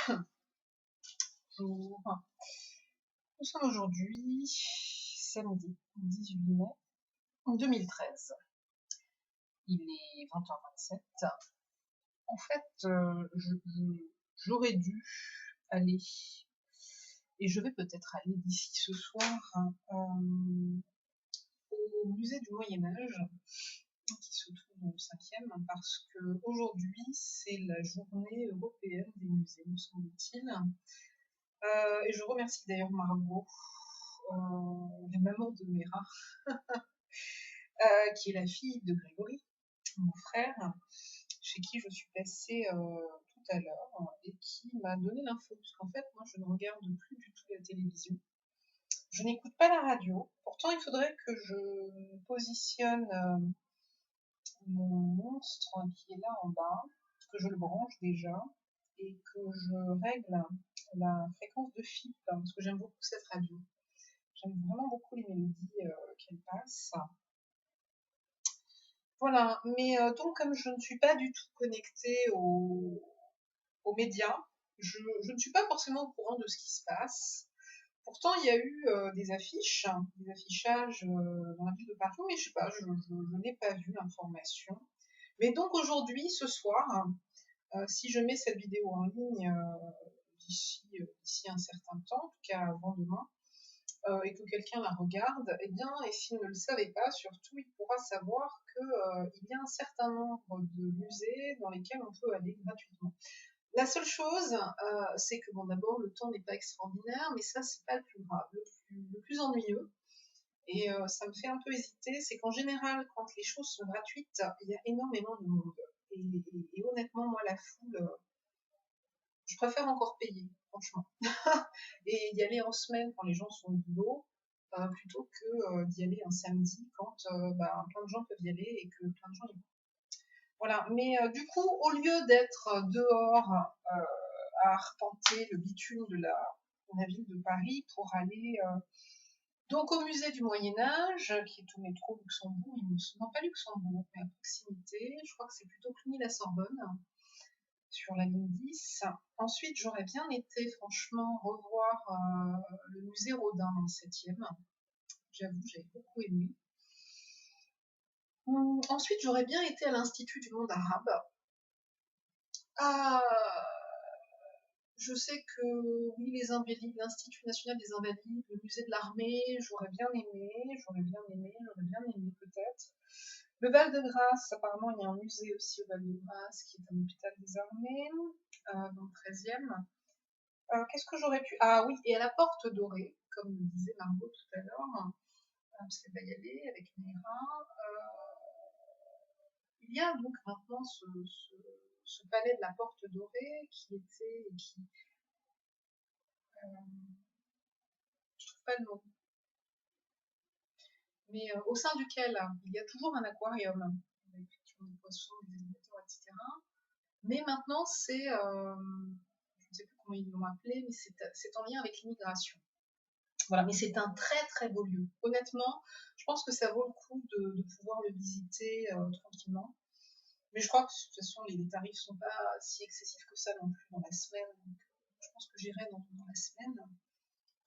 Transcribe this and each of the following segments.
Bonjour. Nous sommes aujourd'hui samedi 18 mai 2013. Il est 20h27. En fait, j'aurais dû aller, et je vais peut-être aller d'ici ce soir, au musée du Moyen-Âge, qui se trouve dans le 5e, parce que aujourd'hui c'est la journée européenne des musées, me semble-t-il. Et je remercie d'ailleurs Margot, la maman de Mera, qui est la fille de Grégory, mon frère, chez qui je suis passée tout à l'heure, et qui m'a donné l'info, parce qu'en fait, moi, je ne regarde plus du tout la télévision. Je n'écoute pas la radio. Pourtant, il faudrait que je positionne mon monstre qui est là en bas, que je le branche déjà, et que je règle la fréquence de FIP, parce que j'aime beaucoup cette radio. J'aime vraiment beaucoup les mélodies qu'elle passe. Voilà, mais donc comme je ne suis pas du tout connectée aux médias, je ne suis pas forcément au courant de ce qui se passe. Pourtant, il y a eu des affiches, des affichages dans la ville de Paris, mais je sais pas, je n'ai pas vu l'information. Mais donc aujourd'hui, ce soir, si je mets cette vidéo en ligne d'ici un certain temps, en tout cas avant demain, et que quelqu'un la regarde, eh bien, et s'il ne le savait pas, surtout, il pourra savoir qu'il y a un certain nombre de musées dans lesquels on peut aller gratuitement. La seule chose, c'est que bon, d'abord, le temps n'est pas extraordinaire, mais ça, c'est pas le plus grave. Le plus ennuyeux, et ça me fait un peu hésiter, c'est qu'en général, quand les choses sont gratuites, il y a énormément de monde. Et honnêtement, moi, la foule, je préfère encore payer, franchement. Et y aller en semaine quand les gens sont au boulot, plutôt que d'y aller un samedi quand plein de gens peuvent y aller et que plein de gens y vont. Voilà, mais du coup, au lieu d'être dehors à arpenter le bitume de la ville de Paris pour aller donc au musée du Moyen-Âge, qui est au métro Luxembourg, non pas Luxembourg, mais à proximité, je crois que c'est plutôt Cluny-la-Sorbonne, sur la ligne 10. Ensuite, j'aurais bien été, franchement, revoir le musée Rodin dans le 7e. J'avoue, j'avais beaucoup aimé. Ensuite, j'aurais bien été à l'Institut du monde arabe. Ah, je sais que, oui, les Invalides, l'Institut national des Invalides, le musée de l'armée, j'aurais bien aimé peut-être. Le Val-de-Grâce, apparemment, il y a un musée aussi au Val-de-Grâce qui est un hôpital des armées, dans le 13e. Qu'est-ce que j'aurais pu... Ah oui, et à la Porte Dorée, comme le disait Margot tout à l'heure, parce qu'elle va y aller avec Mira. Il y a donc maintenant ce palais de la Porte Dorée qui était... je trouve pas le mot. Mais au sein duquel il y a toujours un aquarium, avec des poissons, des alligators, etc. Mais maintenant, c'est... je ne sais plus comment ils l'ont appelé, mais c'est en lien avec l'immigration. Voilà, mais c'est un très très beau lieu. Honnêtement, je pense que ça vaut le coup de pouvoir le visiter tranquillement. Mais je crois que de toute façon, les tarifs sont pas si excessifs que ça non plus dans la semaine. Donc, je pense que j'irai dans la semaine,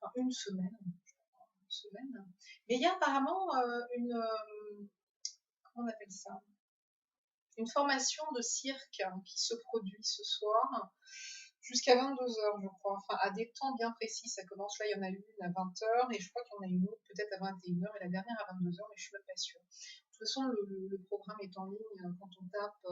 enfin une semaine, Mais il y a apparemment comment on appelle ça, une formation de cirque qui se produit ce soir jusqu'à 22h, je crois. Enfin, à des temps bien précis. Ça commence là, il y en a une à 20h et je crois qu'il y en a une autre peut-être à 21h et la dernière à 22h, mais je suis même pas sûre. De toute façon, le programme est en ligne. Quand on tape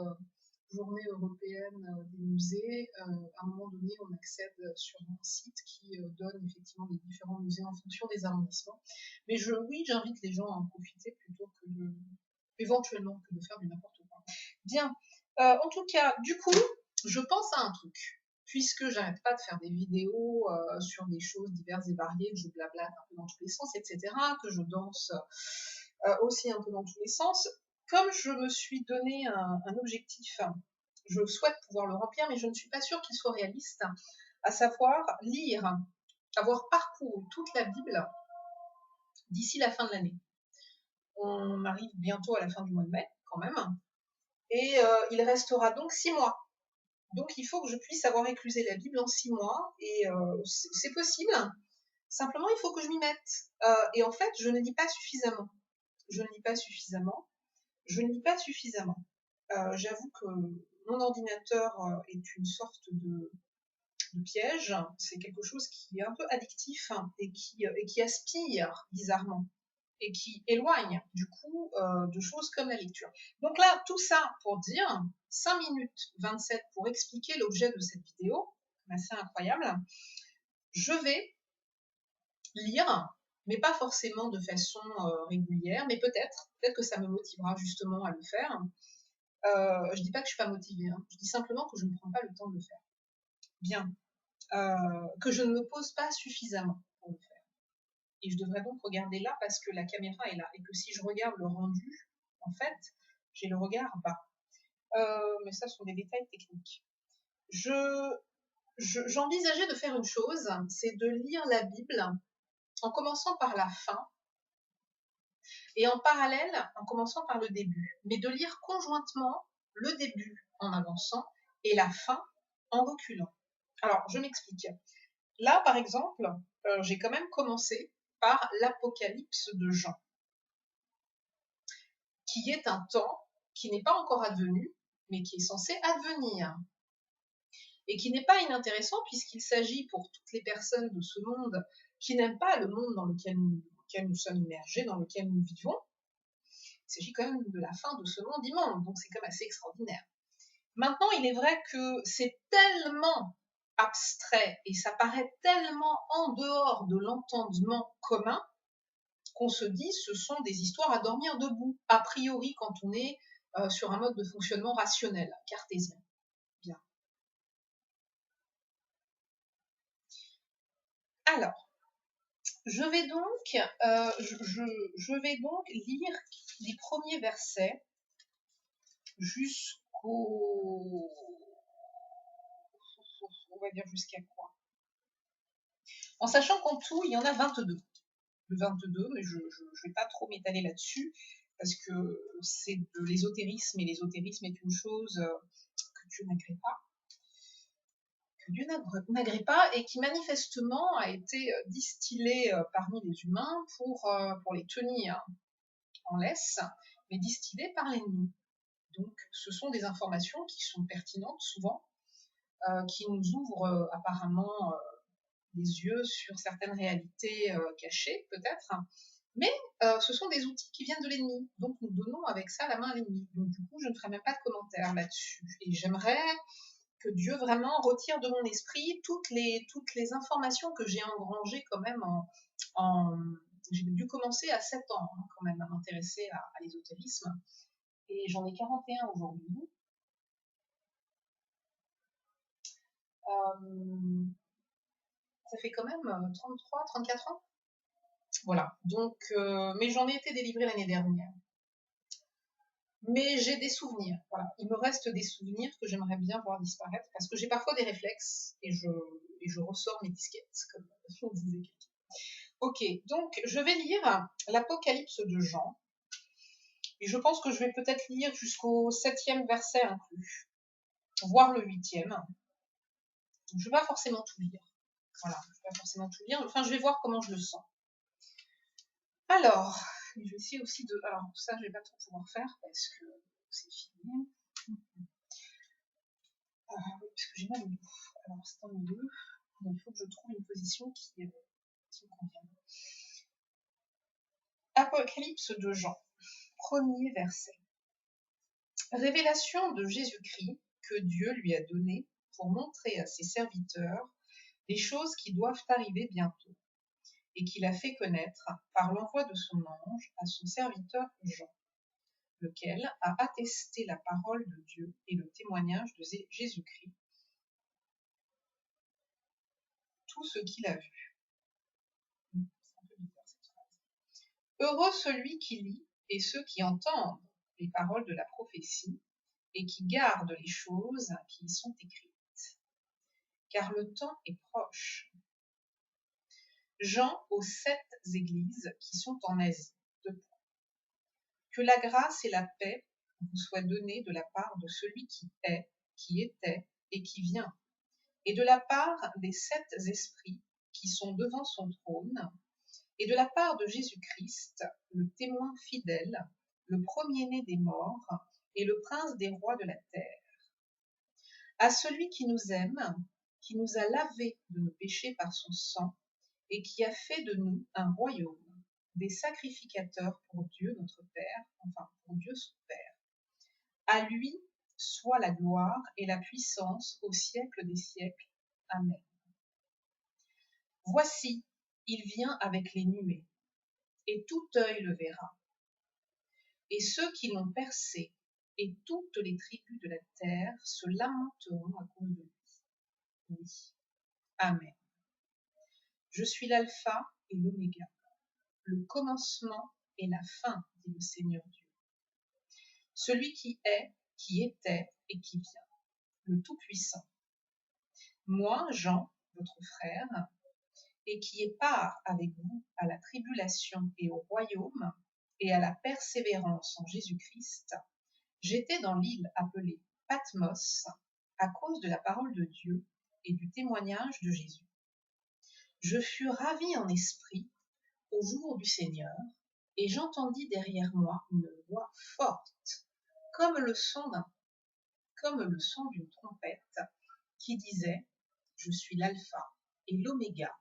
journée européenne des musées, à un moment donné, on accède sur un site qui donne effectivement les différents musées en fonction des arrondissements. Mais oui, j'invite les gens à en profiter plutôt que éventuellement que de faire du n'importe quoi. Bien. En tout cas, du coup, je pense à un truc. Puisque j'arrête pas de faire des vidéos sur des choses diverses et variées, que je blablate un peu dans tous les sens, etc., que je danse aussi un peu dans tous les sens, comme je me suis donné un objectif, je souhaite pouvoir le remplir, mais je ne suis pas sûre qu'il soit réaliste, à savoir lire, avoir parcouru toute la Bible d'ici la fin de l'année. On arrive bientôt à la fin du mois de mai, quand même, et il restera donc 6 mois. Donc il faut que je puisse avoir éclusé la Bible en 6 mois, et c'est possible. Simplement, il faut que je m'y mette. Et en fait, je ne lis pas suffisamment. Je ne lis pas suffisamment. Je ne lis pas suffisamment. J'avoue que mon ordinateur est une sorte de piège. C'est quelque chose qui est un peu addictif, hein, et qui aspire bizarrement et qui éloigne du coup de choses comme la lecture. Donc là, tout ça pour dire 5 minutes 27 pour expliquer l'objet de cette vidéo, assez incroyable. Je vais lire, mais pas forcément de façon régulière, mais peut-être que ça me motivera justement à le faire. Je dis pas que je suis pas motivée, hein. Je dis simplement que je ne prends pas le temps de le faire. Bien, que je ne me pose pas suffisamment pour le faire. Et je devrais donc regarder là parce que la caméra est là, et que si je regarde le rendu, en fait, j'ai le regard bas. Mais ça, ce sont des détails techniques. J'envisageais de faire une chose, c'est de lire la Bible en commençant par la fin, et en parallèle, en commençant par le début, mais de lire conjointement le début en avançant et la fin en reculant. Alors, je m'explique. Là, par exemple, j'ai quand même commencé par l'Apocalypse de Jean, qui est un temps qui n'est pas encore advenu, mais qui est censé advenir, et qui n'est pas inintéressant puisqu'il s'agit pour toutes les personnes de ce monde qui n'aiment pas le monde dans lequel nous sommes immergés, dans lequel nous vivons. Il s'agit quand même de la fin de ce monde immonde, donc c'est quand même assez extraordinaire. Maintenant, il est vrai que c'est tellement abstrait et ça paraît tellement en dehors de l'entendement commun qu'on se dit ce sont des histoires à dormir debout, a priori quand on est sur un mode de fonctionnement rationnel, cartésien. Bien. Alors, je vais donc lire les premiers versets jusqu'au... On va dire jusqu'à quoi? En sachant qu'en tout, il y en a 22. Le 22, mais je ne vais pas trop m'étaler là-dessus, parce que c'est de l'ésotérisme, et l'ésotérisme est une chose que Dieu n'agrée pas, et qui manifestement a été distillée parmi les humains pour les tenir en laisse, mais distillée par l'ennemi. Donc ce sont des informations qui sont pertinentes souvent, qui nous ouvrent apparemment les yeux sur certaines réalités cachées peut-être, mais ce sont des outils qui viennent de l'ennemi, donc nous donnons avec ça la main à l'ennemi. Donc du coup, je ne ferai même pas de commentaires là-dessus, et j'aimerais que Dieu vraiment retire de mon esprit toutes les informations que j'ai engrangées quand même j'ai dû commencer à 7 ans quand même à m'intéresser à l'ésotérisme, et j'en ai 41 aujourd'hui. Ça fait quand même 33, 34 ans. Voilà, donc, mais j'en ai été délivrée l'année dernière. Mais j'ai des souvenirs, voilà. Il me reste des souvenirs que j'aimerais bien voir disparaître, parce que j'ai parfois des réflexes, et je ressors mes disquettes, comme on disait quelqu'un. Ok, donc je vais lire l'Apocalypse de Jean, et je pense que je vais peut-être lire jusqu'au 7e verset inclus, voire le 8e. Donc, je ne vais pas forcément tout lire. Voilà, je ne vais pas forcément tout lire. Enfin, je vais voir comment je le sens. Alors, je vais essayer aussi de... Alors, ça, je ne vais pas trop pouvoir faire parce que c'est fini. Oui, parce que j'ai mal au dos. Alors, c'est en milieu. Il faut que je trouve une position qui me convienne. Apocalypse de Jean, premier verset. Révélation de Jésus-Christ que Dieu lui a donnée pour montrer à ses serviteurs les choses qui doivent arriver bientôt, et qu'il a fait connaître par l'envoi de son ange à son serviteur Jean, lequel a attesté la parole de Dieu et le témoignage de Jésus-Christ, tout ce qu'il a vu. Heureux celui qui lit et ceux qui entendent les paroles de la prophétie et qui gardent les choses qui y sont écrites, car le temps est proche. Jean aux 7 églises qui sont en Asie. Que la grâce et la paix vous soient données de la part de celui qui est, qui était et qui vient, et de la part des 7 esprits qui sont devant son trône, et de la part de Jésus-Christ, le témoin fidèle, le premier-né des morts et le prince des rois de la terre. À celui qui nous aime, qui nous a lavés de nos péchés par son sang, et qui a fait de nous un royaume, des sacrificateurs pour Dieu notre Père, enfin pour Dieu son Père. À lui soit la gloire et la puissance au siècle des siècles. Amen. Voici, il vient avec les nuées, et tout œil le verra, et ceux qui l'ont percé, et toutes les tribus de la terre se lamenteront à cause de lui. Oui. Amen. Je suis l'alpha et l'oméga, le commencement et la fin, dit le Seigneur Dieu. Celui qui est, qui était et qui vient, le Tout-Puissant. Moi, Jean, votre frère, et qui ai part avec vous à la tribulation et au royaume, et à la persévérance en Jésus-Christ, j'étais dans l'île appelée Patmos à cause de la parole de Dieu et du témoignage de Jésus. Je fus ravi en esprit au jour du Seigneur, et j'entendis derrière moi une voix forte, comme le son d'une trompette, qui disait: Je suis l'alpha et l'oméga,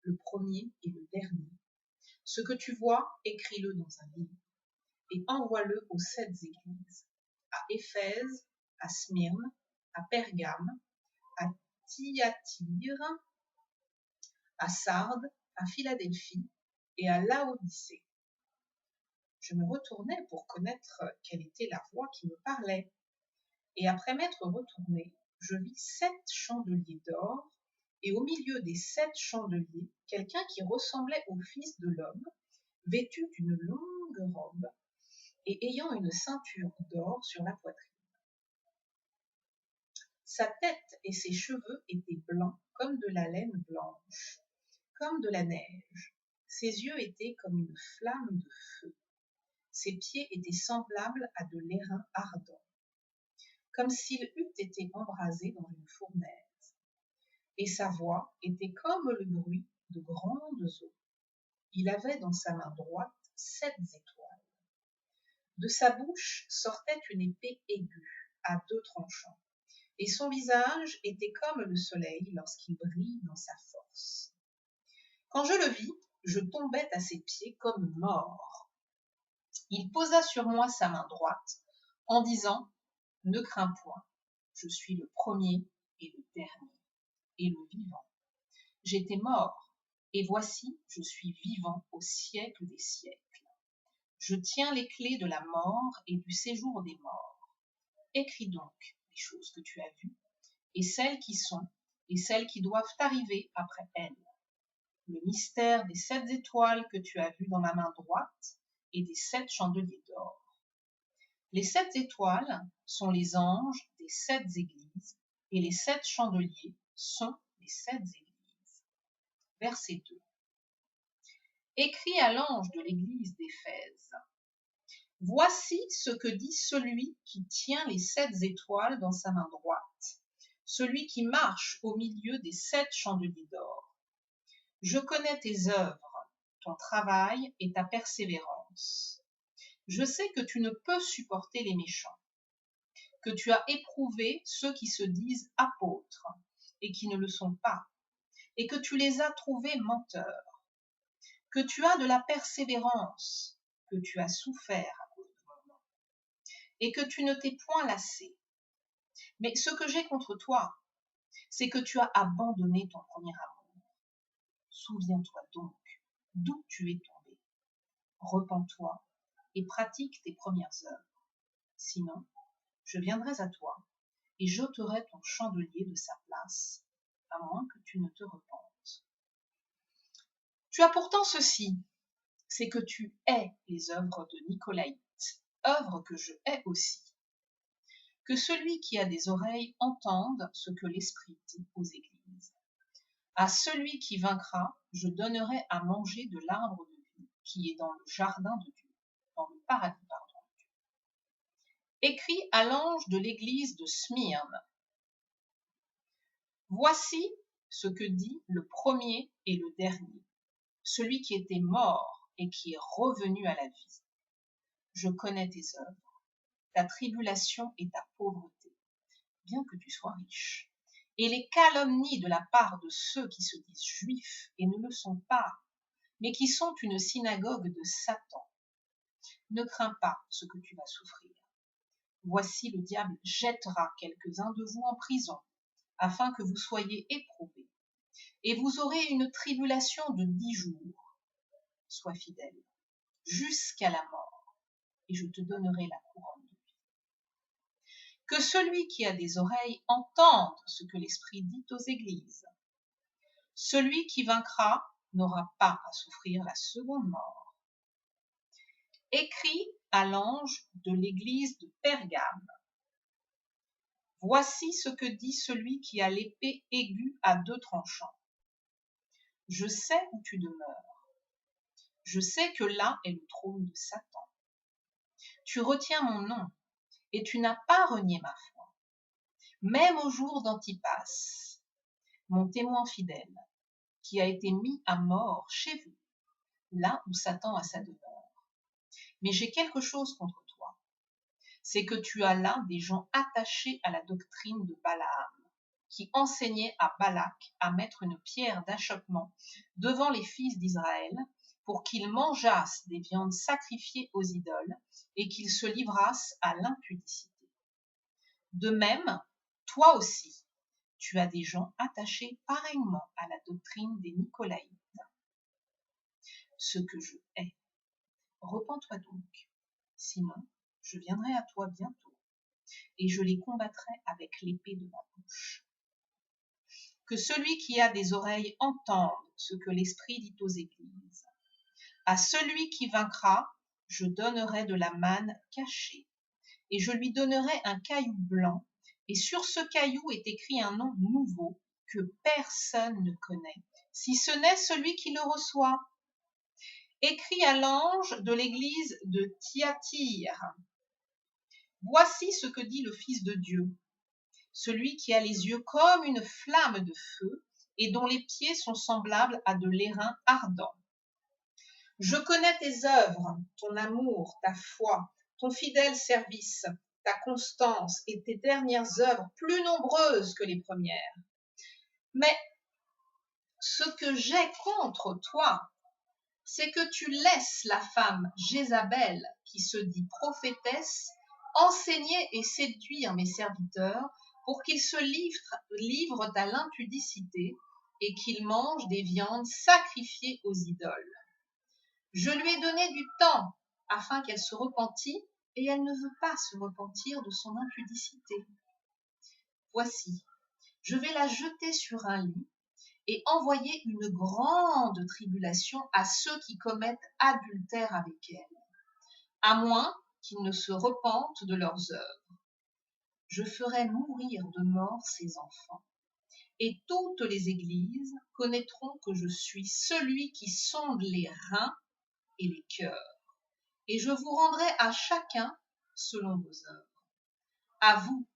le premier et le dernier. Ce que tu vois, écris-le dans un livre, et envoie-le aux 7 églises, à Éphèse, à Smyrne, à Pergame, à Thyatire, à Sardes, à Philadelphie et à Laodicée. Je me retournai pour connaître quelle était la voix qui me parlait. Et après m'être retourné, je vis 7 chandeliers d'or, et au milieu des 7 chandeliers, quelqu'un qui ressemblait au Fils de l'homme, vêtu d'une longue robe et ayant une ceinture d'or sur la poitrine. Sa tête et ses cheveux étaient blancs comme de la laine blanche, comme de la neige. Ses yeux étaient comme une flamme de feu. Ses pieds étaient semblables à de l'airain ardent, comme s'il eût été embrasé dans une fournaise. Et sa voix était comme le bruit de grandes eaux. Il avait dans sa main droite 7 étoiles. De sa bouche sortait une épée aiguë, à 2 tranchants, et son visage était comme le soleil lorsqu'il brille dans sa force. Quand je le vis, je tombai à ses pieds comme mort. Il posa sur moi sa main droite, en disant: Ne crains point, je suis le premier et le dernier, et le vivant. J'étais mort, et voici, je suis vivant au siècle des siècles. Je tiens les clés de la mort et du séjour des morts. Écris donc les choses que tu as vues, et celles qui sont, et celles qui doivent arriver après elles. Le mystère des 7 étoiles que tu as vues dans ma main droite, et des 7 chandeliers d'or. Les 7 étoiles sont les anges des 7 églises, et les 7 chandeliers sont les 7 églises. Verset 2. Écrit à l'ange de l'église d'Éphèse: Voici ce que dit celui qui tient les 7 étoiles dans sa main droite, celui qui marche au milieu des 7 chandeliers d'or. Je connais tes œuvres, ton travail et ta persévérance. Je sais que tu ne peux supporter les méchants, que tu as éprouvé ceux qui se disent apôtres et qui ne le sont pas, et que tu les as trouvés menteurs, que tu as de la persévérance, que tu as souffert à cause de mon nom, et que tu ne t'es point lassé. Mais ce que j'ai contre toi, c'est que tu as abandonné ton premier amour. Souviens-toi donc d'où tu es tombé. Repens-toi et pratique tes premières œuvres. Sinon, je viendrai à toi et j'ôterai ton chandelier de sa place, à moins que tu ne te repentes. Tu as pourtant ceci, c'est que tu hais les œuvres de Nicolaïte, œuvres que je hais aussi. Que celui qui a des oreilles entende ce que l'Esprit dit aux églises. À celui qui vaincra, je donnerai à manger de l'arbre de vie qui est dans le jardin de Dieu, dans le paradis, pardon. Écrit à l'ange de l'église de Smyrne: Voici ce que dit le premier et le dernier, celui qui était mort et qui est revenu à la vie. Je connais tes œuvres, ta tribulation et ta pauvreté, bien que tu sois riche, et les calomnies de la part de ceux qui se disent juifs et ne le sont pas, mais qui sont une synagogue de Satan. Ne crains pas ce que tu vas souffrir. Voici le diable jettera quelques-uns de vous en prison, afin que vous soyez éprouvés. Et vous aurez une tribulation de 10 jours. Sois fidèle jusqu'à la mort, et je te donnerai la couronne de vie. Que celui qui a des oreilles entende ce que l'Esprit dit aux églises. Celui qui vaincra n'aura pas à souffrir la seconde mort. Écrit à l'ange de l'église de Pergame. Voici ce que dit celui qui a l'épée aiguë à 2 tranchants. Je sais où tu demeures. Je sais que là est le trône de Satan. Tu retiens mon nom, et tu n'as pas renié ma foi, même au jour d'Antipas, mon témoin fidèle, qui a été mis à mort chez vous, là où Satan a sa demeure. Mais j'ai quelque chose contre toi, c'est que tu as là des gens attachés à la doctrine de Balaam, qui enseignait à Balak à mettre une pierre d'achoppement devant les fils d'Israël pour qu'ils mangeassent des viandes sacrifiées aux idoles et qu'ils se livrassent à l'impudicité. De même, toi aussi, tu as des gens attachés pareillement à la doctrine des Nicolaïtes. Ce que je hais. Repens-toi donc, sinon je viendrai à toi bientôt, et je les combattrai avec l'épée de ma bouche. Que celui qui a des oreilles entende ce que l'Esprit dit aux églises. À celui qui vaincra, je donnerai de la manne cachée, et je lui donnerai un caillou blanc, et sur ce caillou est écrit un nom nouveau que personne ne connaît, si ce n'est celui qui le reçoit. Écrit à l'ange de l'église de Thyatire. Voici ce que dit le Fils de Dieu, celui qui a les yeux comme une flamme de feu et dont les pieds sont semblables à de l'airain ardent. Je connais tes œuvres, ton amour, ta foi, ton fidèle service, ta constance et tes dernières œuvres plus nombreuses que les premières. Mais ce que j'ai contre toi, c'est que tu laisses la femme Jézabel, qui se dit prophétesse, enseigner et séduire mes serviteurs pour qu'ils se livrent à l'impudicité et qu'ils mangent des viandes sacrifiées aux idoles. Je lui ai donné du temps afin qu'elle se repentît, et elle ne veut pas se repentir de son impudicité. Voici, je vais la jeter sur un lit et envoyer une grande tribulation à ceux qui commettent adultère avec elle, à moins qu'ils ne se repentent de leurs œuvres. Je ferai mourir de mort ses enfants, et toutes les églises connaîtront que je suis celui qui sonde les reins et les cœurs, et je vous rendrai à chacun selon vos œuvres. À vous,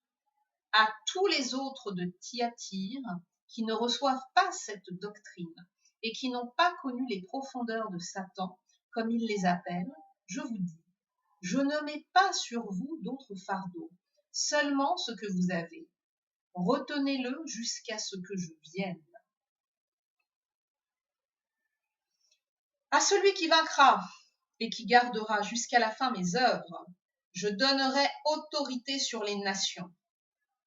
à tous les autres de Thyatire qui ne reçoivent pas cette doctrine et qui n'ont pas connu les profondeurs de Satan, comme il les appelle, je vous dis, je ne mets pas sur vous d'autre fardeau, seulement ce que vous avez. Retenez-le jusqu'à ce que je vienne. À celui qui vaincra et qui gardera jusqu'à la fin mes œuvres, je donnerai autorité sur les nations.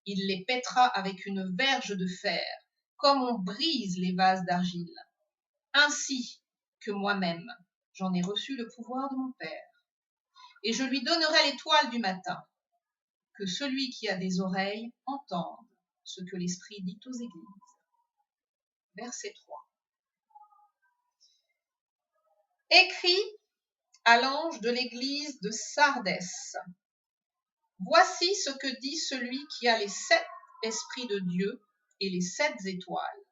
Il les pètera avec une verge de fer, comme on brise les vases d'argile. Ainsi que moi-même, j'en ai reçu le pouvoir de mon Père. Et je lui donnerai l'étoile du matin. Que celui qui a des oreilles entende ce que l'Esprit dit aux églises. Verset 3. Écrit à l'ange de l'église de Sardès. Voici ce que dit celui qui a les 7 esprits de Dieu et les 7 étoiles.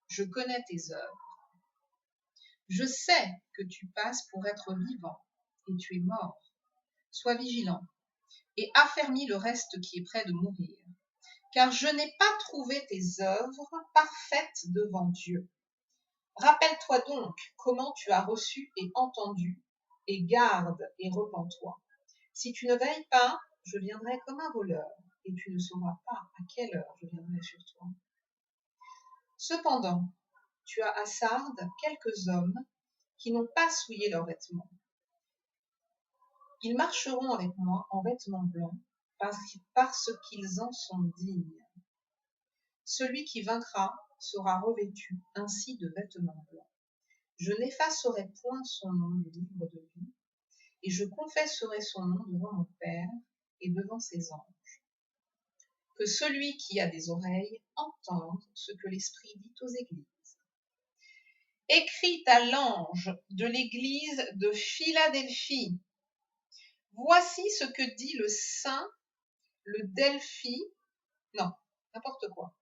Je connais tes œuvres. Je sais que tu passes pour être vivant et tu es mort. Sois vigilant et affermis le reste qui est près de mourir, car je n'ai pas trouvé tes œuvres parfaites devant Dieu. Rappelle-toi donc comment tu as reçu et entendu, et garde et repens-toi. Si tu ne veilles pas, je viendrai comme un voleur, et tu ne sauras pas à quelle heure je viendrai sur toi. Cependant, tu as à Sardes quelques hommes qui n'ont pas souillé leurs vêtements. Ils marcheront avec moi en vêtements blancs, parce qu'ils en sont dignes. Celui qui vaincra sera revêtu ainsi de vêtements blancs. Je n'effacerai point son nom du livre de vie, et je confesserai son nom devant mon Père et devant ses anges. Que celui qui a des oreilles entende ce que l'Esprit dit aux églises. Écrit à l'ange de l'église de Philadelphie. Voici ce que dit le saint, le Delphi, non, n'importe quoi.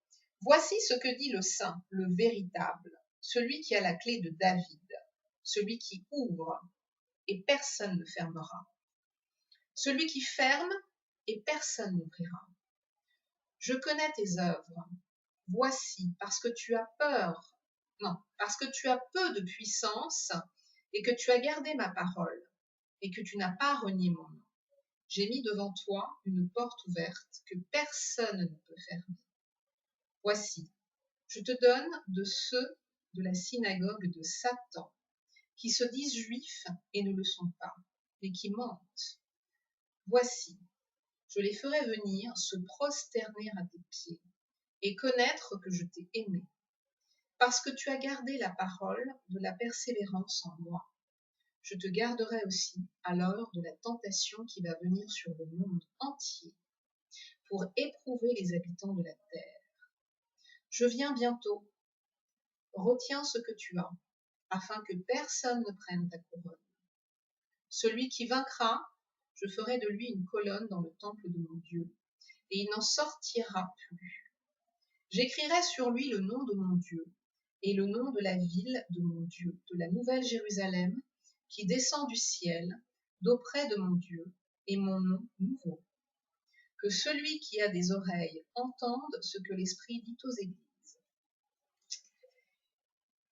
Voici ce que dit le saint, le véritable, celui qui a la clé de David, celui qui ouvre et personne ne fermera, celui qui ferme et personne n'ouvrira. Je connais tes œuvres. Voici, parce que tu as peur, non, parce que tu as peu de puissance et que tu as gardé ma parole et que tu n'as pas renié mon nom. J'ai mis devant toi une porte ouverte que personne ne peut fermer. Voici, je te donne de ceux de la synagogue de Satan, qui se disent juifs et ne le sont pas, mais qui mentent. Voici, je les ferai venir se prosterner à tes pieds et connaître que je t'ai aimé, parce que tu as gardé la parole de la persévérance en moi. Je te garderai aussi à l'heure de la tentation qui va venir sur le monde entier pour éprouver les habitants de la terre. Je viens bientôt. Retiens ce que tu as, afin que personne ne prenne ta couronne. Celui qui vaincra, je ferai de lui une colonne dans le temple de mon Dieu, et il n'en sortira plus. J'écrirai sur lui le nom de mon Dieu, et le nom de la ville de mon Dieu, de la nouvelle Jérusalem, qui descend du ciel, d'auprès de mon Dieu, et mon nom nouveau. Que celui qui a des oreilles entende ce que l'Esprit dit aux églises.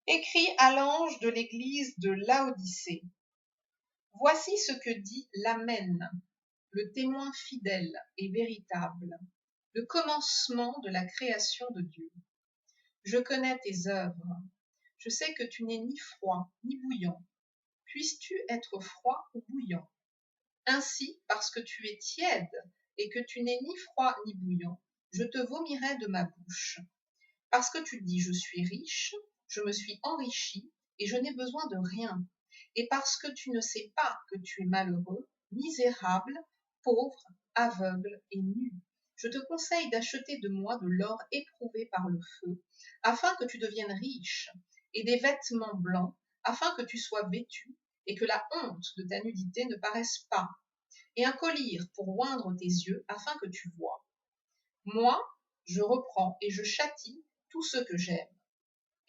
Écrit à l'ange de l'église de Laodicée. Voici ce que dit l'Amen, le témoin fidèle et véritable, le commencement de la création de Dieu. Je connais tes œuvres. Je sais que tu n'es ni froid ni bouillant. Puisses-tu être froid ou bouillant? Ainsi, parce que tu es tiède et que tu n'es ni froid ni bouillant, je te vomirai de ma bouche. Parce que tu dis, je suis riche, je me suis enrichi et je n'ai besoin de rien. Et parce que tu ne sais pas que tu es malheureux, misérable, pauvre, aveugle et nu. Je te conseille d'acheter de moi de l'or éprouvé par le feu, afin que tu deviennes riche, et des vêtements blancs, afin que tu sois vêtu, et que la honte de ta nudité ne paraisse pas, et un collier pour oindre tes yeux, afin que tu voies. Moi, je reprends et je châtie tout ce que j'aime.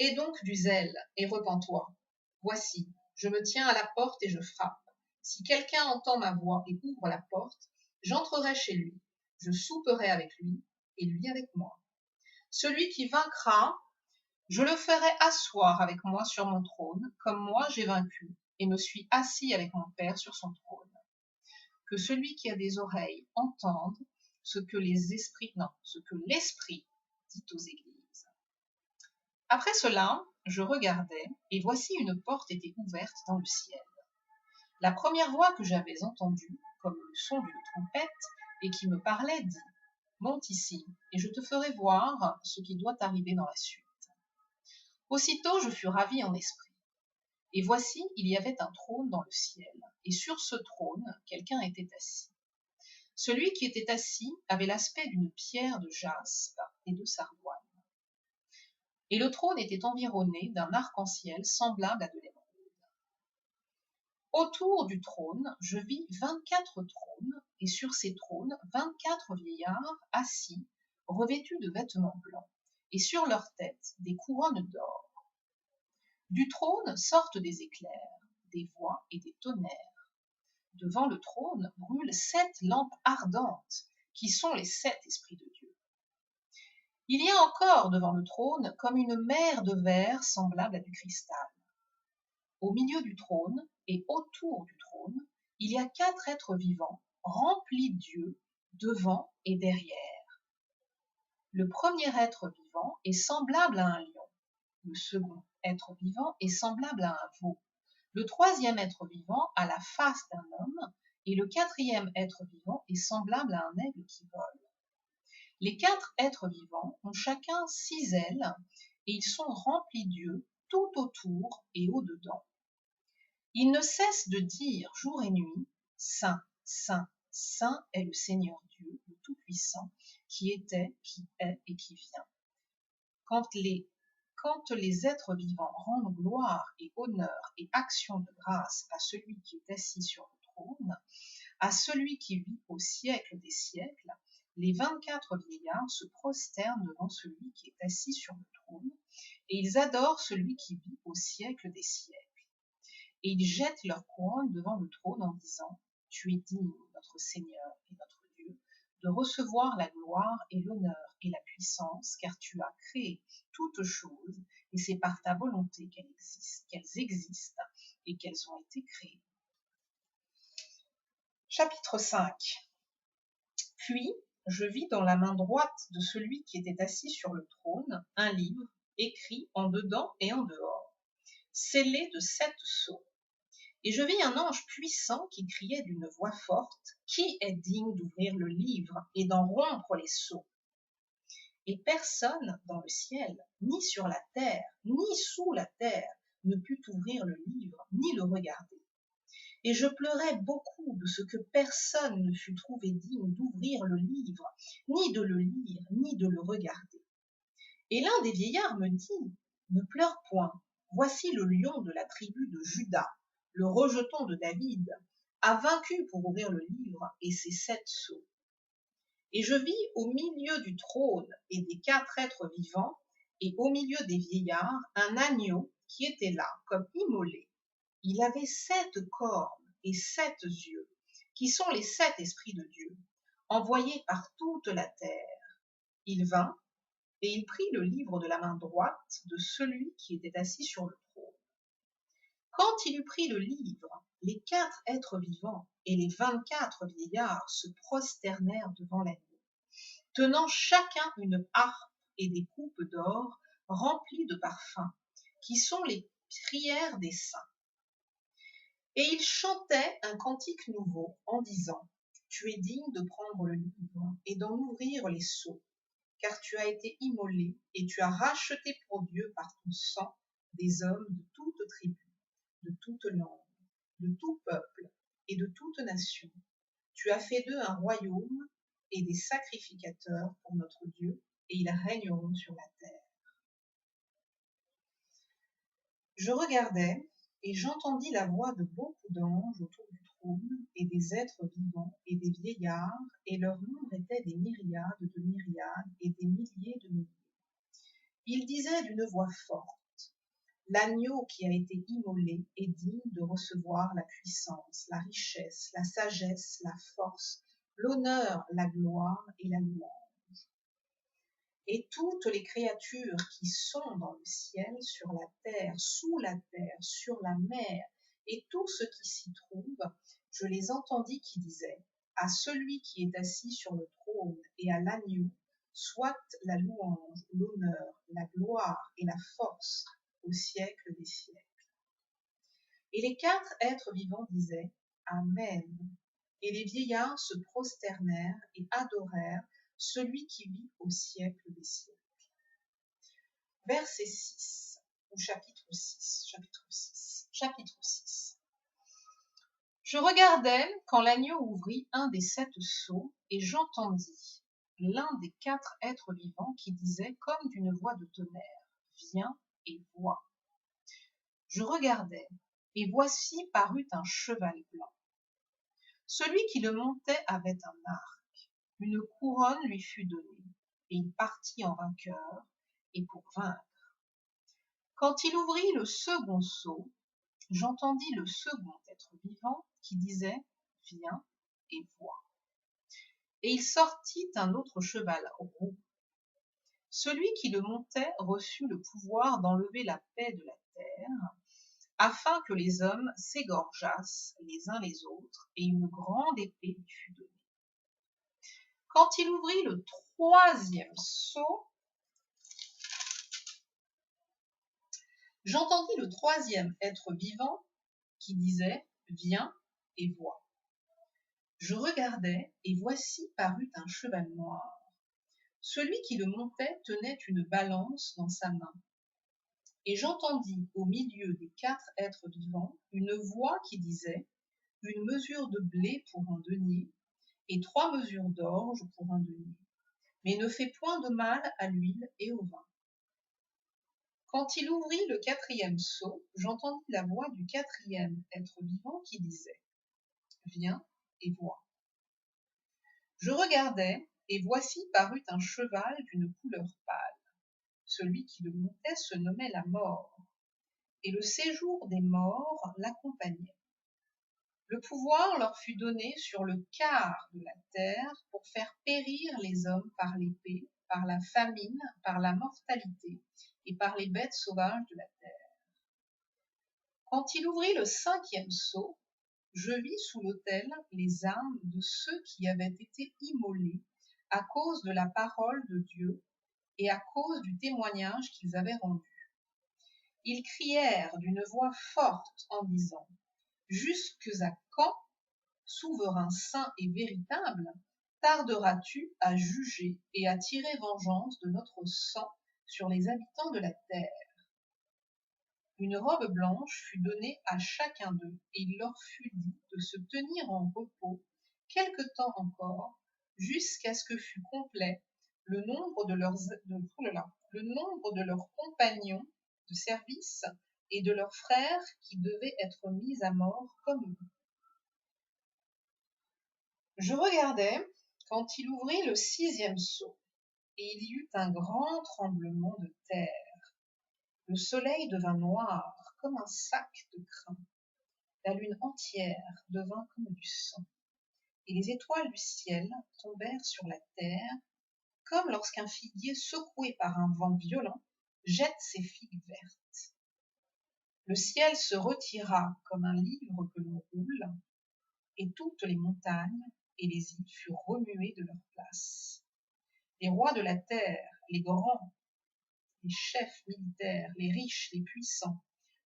Aie donc du zèle, et repens-toi. Voici, je me tiens à la porte et je frappe. Si quelqu'un entend ma voix et ouvre la porte, j'entrerai chez lui, je souperai avec lui, et lui avec moi. Celui qui vaincra, je le ferai asseoir avec moi sur mon trône, comme moi j'ai vaincu, et me suis assis avec mon Père sur son trône. Que celui qui a des oreilles entende ce que l'Esprit dit aux églises. Après cela, je regardai, et voici une porte était ouverte dans le ciel. La première voix que j'avais entendue, comme le son d'une trompette, et qui me parlait, dit « Monte ici, et je te ferai voir ce qui doit arriver dans la suite. » Aussitôt je fus ravi en esprit. Et voici, il y avait un trône dans le ciel, et sur ce trône, quelqu'un était assis. Celui qui était assis avait l'aspect d'une pierre de jaspe et de sardoine. Et le trône était environné d'un arc-en-ciel semblable à de l'émeraude. Autour du trône, je vis 24 trônes, et sur ces trônes, 24 vieillards assis, revêtus de vêtements blancs, et sur leurs têtes des couronnes d'or. Du trône sortent des éclairs, des voix et des tonnerres. Devant le trône brûlent 7 lampes ardentes, qui sont les 7 esprits de Dieu. Il y a encore devant le trône comme une mer de verre semblable à du cristal. Au milieu du trône et autour du trône, il y a 4 êtres vivants remplis d'yeux devant et derrière. Le premier être vivant est semblable à un lion. Le second être vivant est semblable à un veau. Le troisième être vivant a la face d'un homme et le quatrième être vivant est semblable à un aigle qui vole. Les 4 êtres vivants ont chacun 6 ailes et ils sont remplis d'yeux tout autour et au-dedans. Ils ne cessent de dire jour et nuit, Saint, Saint, Saint est le Seigneur Dieu, le Tout-Puissant, qui était, qui est et qui vient. Quand les êtres vivants rendent gloire et honneur et action de grâce à celui qui est assis sur le trône, à celui qui vit au siècle des siècles, les 24 vieillards se prosternent devant celui qui est assis sur le trône, et ils adorent celui qui vit au siècle des siècles. Et ils jettent leur couronne devant le trône en disant, Tu es digne, notre Seigneur et notre Dieu, de recevoir la gloire et l'honneur et la puissance, car tu as créé toutes choses, et c'est par ta volonté qu'elles existent et qu'elles ont été créées. Chapitre 5. Puis je vis dans la main droite de celui qui était assis sur le trône un livre écrit en dedans et en dehors, scellé de 7 sceaux. Et je vis un ange puissant qui criait d'une voix forte, Qui est digne d'ouvrir le livre et d'en rompre les sceaux? Et personne dans le ciel, ni sur la terre, ni sous la terre, ne put ouvrir le livre, ni le regarder. Et je pleurais beaucoup de ce que personne ne fut trouvé digne d'ouvrir le livre, ni de le lire, ni de le regarder. Et l'un des vieillards me dit, Ne pleure point, voici le lion de la tribu de Juda, le rejeton de David, a vaincu pour ouvrir le livre et ses 7 sceaux. Et je vis au milieu du trône et des 4 êtres vivants, et au milieu des vieillards, un agneau qui était là, comme immolé. Il avait 7 cornes et 7 yeux, qui sont les 7 esprits de Dieu, envoyés par toute la terre. Il vint, et il prit le livre de la main droite de celui qui était assis sur le trône. Quand il eut pris le livre, les 4 êtres vivants et les 24 vieillards se prosternèrent devant l'agneau, tenant chacun une harpe et des coupes d'or remplies de parfums, qui sont les prières des saints. Et ils chantaient un cantique nouveau en disant, Tu es digne de prendre le livre et d'en ouvrir les sceaux, car tu as été immolé et tu as racheté pour Dieu par ton sang des hommes de toute tribu, de toute langue, de tout peuple et de toute nation. Tu as fait d'eux un royaume et des sacrificateurs pour notre Dieu, et ils régneront sur la terre. Je regardais, et j'entendis la voix de beaucoup d'anges autour du trône, et des êtres vivants, et des vieillards, et leur nombre était des myriades de myriades, et des milliers de milliers. Ils disaient d'une voix forte, L'agneau qui a été immolé est digne de recevoir la puissance, la richesse, la sagesse, la force, l'honneur, la gloire et la louange. Et toutes les créatures qui sont dans le ciel, sur la terre, sous la terre, sur la mer, et tout ce qui s'y trouve, je les entendis qui disaient, à celui qui est assis sur le trône et à l'agneau, soit la louange, l'honneur, la gloire et la force au siècle des siècles. Et les 4 êtres vivants disaient, Amen. Et les vieillards se prosternèrent et adorèrent celui qui vit au siècle des siècles. Verset 6, ou chapitre 6. Je regardais quand l'agneau ouvrit un des 7 sceaux, et j'entendis l'un des 4 êtres vivants qui disait comme d'une voix de tonnerre, Viens et vois. Je regardais, et voici parut un cheval blanc. Celui qui le montait avait un arc. Une couronne lui fut donnée, et il partit en vainqueur, et pour vaincre. Quand il ouvrit le second sceau, j'entendis le second être vivant qui disait, Viens et vois. Et il sortit un autre cheval roux. Celui qui le montait reçut le pouvoir d'enlever la paix de la terre, afin que les hommes s'égorgeassent les uns les autres, et une grande épée lui fut donnée. Quand il ouvrit le troisième sceau, j'entendis le troisième être vivant qui disait « Viens et vois ». Je regardai, et voici parut un cheval noir. Celui qui le montait tenait une balance dans sa main. Et j'entendis au milieu des 4 êtres vivants une voix qui disait « Une mesure de blé pour un denier, et 3 mesures d'orge pour un denier. Mais ne fais point de mal à l'huile et au vin. » Quand il ouvrit le 4e sceau, j'entendis la voix du 4e être vivant qui disait « Viens et vois ». Je regardai, et voici parut un cheval d'une couleur pâle. Celui qui le montait se nommait la mort, et le séjour des morts l'accompagnait. Le pouvoir leur fut donné sur le quart de la terre pour faire périr les hommes par l'épée, par la famine, par la mortalité et par les bêtes sauvages de la terre. Quand il ouvrit le 5e sceau, je vis sous l'autel les âmes de ceux qui avaient été immolés à cause de la parole de Dieu et à cause du témoignage qu'ils avaient rendu. Ils crièrent d'une voix forte en disant « Jusque à quand, souverain saint et véritable, tarderas-tu à juger et à tirer vengeance de notre sang sur les habitants de la terre ?» Une robe blanche fut donnée à chacun d'eux, et il leur fut dit de se tenir en repos quelque temps encore, jusqu'à ce que fût complet le nombre de leurs compagnons de service et de leurs frères qui devaient être mis à mort comme eux. Je regardai quand il ouvrit le 6e sceau, et il y eut un grand tremblement de terre. Le soleil devint noir comme un sac de crin. La lune entière devint comme du sang, et les étoiles du ciel tombèrent sur la terre, comme lorsqu'un figuier secoué par un vent violent jette ses figues vertes. Le ciel se retira comme un livre que l'on roule, et toutes les montagnes et les îles furent remuées de leur place. Les rois de la terre, les grands, les chefs militaires, les riches, les puissants,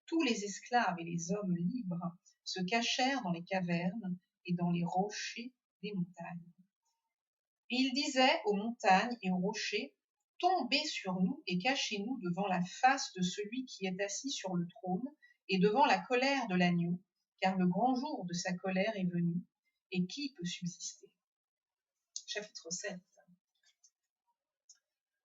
tous les esclaves et les hommes libres se cachèrent dans les cavernes et dans les rochers des montagnes. Et ils disaient aux montagnes et aux rochers, tombez sur nous et cachez-nous devant la face de celui qui est assis sur le trône et devant la colère de l'agneau, car le grand jour de sa colère est venu, et qui peut subsister? Chapitre 7.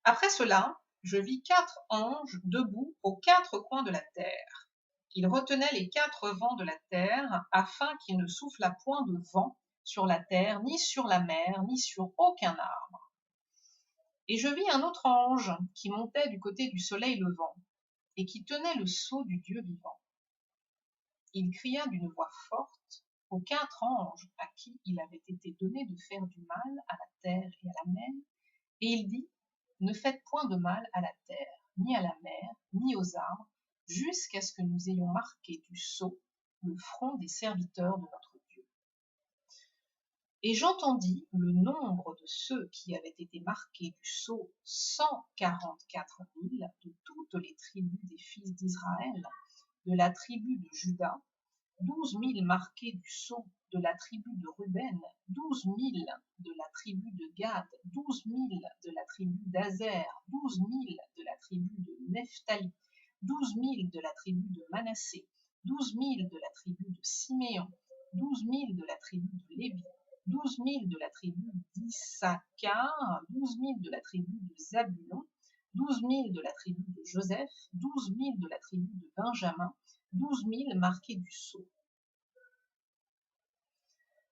Après cela, je vis 4 anges debout aux 4 coins de la terre. Ils retenaient les 4 vents de la terre, afin qu'il ne soufflât point de vent sur la terre, ni sur la mer, ni sur aucun arbre. Et je vis un autre ange qui montait du côté du soleil levant, et qui tenait le sceau du Dieu vivant. Il cria d'une voix forte aux 4 anges à qui il avait été donné de faire du mal à la terre et à la mer, et il dit, ne faites point de mal à la terre, ni à la mer, ni aux arbres, jusqu'à ce que nous ayons marqué du sceau le front des serviteurs de notre Dieu. Et j'entendis le nombre de ceux qui avaient été marqués du sceau 144 000 de toutes les tribus des fils d'Israël, de la tribu de Juda, 12 000 marqués du sceau de la tribu de Ruben, 12 000 de la tribu de Gad, 12 000 de la tribu d'Azer, 12 000 de la tribu de Nephtali, 12 000 de la tribu de Manassé, 12 000 de la tribu de Siméon, 12 000 de la tribu de Lévi, 12 000 de la tribu d'Issachar, 12 000 de la tribu de Zabulon, 12 000 de la tribu de Joseph, 12 000 de la tribu de Benjamin, 12 000 marqués du sceau.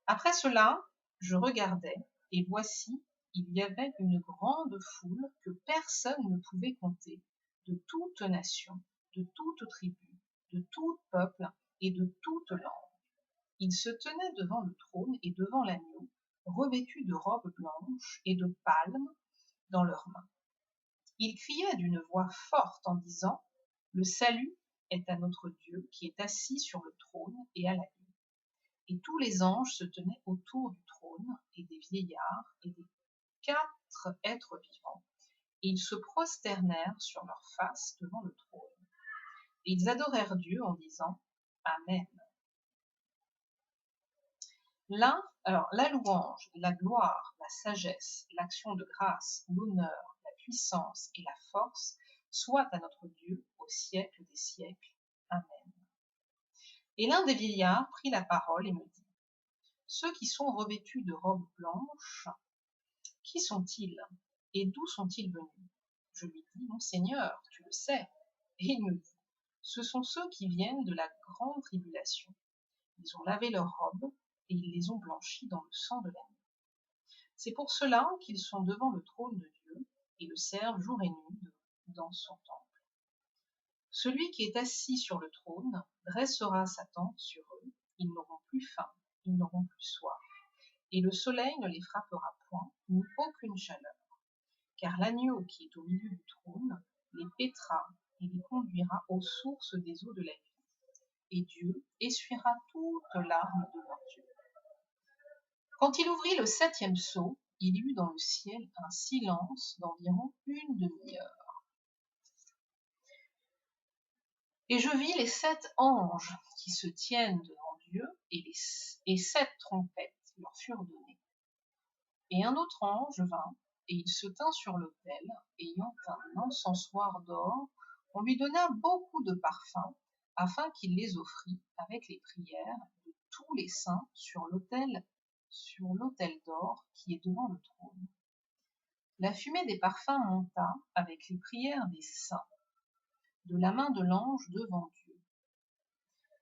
Après cela, je regardai, et voici, il y avait une grande foule que personne ne pouvait compter, de toute nation, de toute tribu, de tout peuple et de toute langue. Ils se tenaient devant le trône et devant l'agneau, revêtus de robes blanches et de palmes dans leurs mains. Il criait d'une voix forte en disant: Le salut est à notre Dieu qui est assis sur le trône et à la nuit. Et tous les anges se tenaient autour du trône, et des vieillards et des 4 êtres vivants, et ils se prosternèrent sur leurs faces devant le trône. Et ils adorèrent Dieu en disant: Amen. Alors, la louange, la gloire, la sagesse, l'action de grâce, l'honneur, la puissance et la force soient à notre Dieu au siècle des siècles. Amen. Et l'un des vieillards prit la parole et me dit: Ceux qui sont revêtus de robes blanches, qui sont-ils et d'où sont-ils venus? Je lui dis: Mon Seigneur, tu le sais. Et il me dit: Ce sont ceux qui viennent de la grande tribulation. Ils ont lavé leurs robes et ils les ont blanchies dans le sang de l'agneau. C'est pour cela qu'ils sont devant le trône de Dieu et le servent jour et nuit dans son temple. Celui qui est assis sur le trône dressera sa tente sur eux. Ils n'auront plus faim, ils n'auront plus soif, et le soleil ne les frappera point, ni aucune chaleur. Car l'agneau qui est au milieu du trône les paîtra et les conduira aux sources des eaux de la vie, et Dieu essuiera toute larme de leurs yeux. Quand il ouvrit le 7e sceau, il y eut dans le ciel un silence d'environ une demi-heure. Et je vis les 7 anges qui se tiennent devant Dieu, et 7 trompettes leur furent données. Et un autre ange vint, et il se tint sur l'autel, ayant un encensoir d'or. On lui donna beaucoup de parfums, afin qu'il les offrît avec les prières de tous les saints sur l'autel d'or qui est devant le trône. La fumée des parfums monta avec les prières des saints, de la main de l'ange devant Dieu.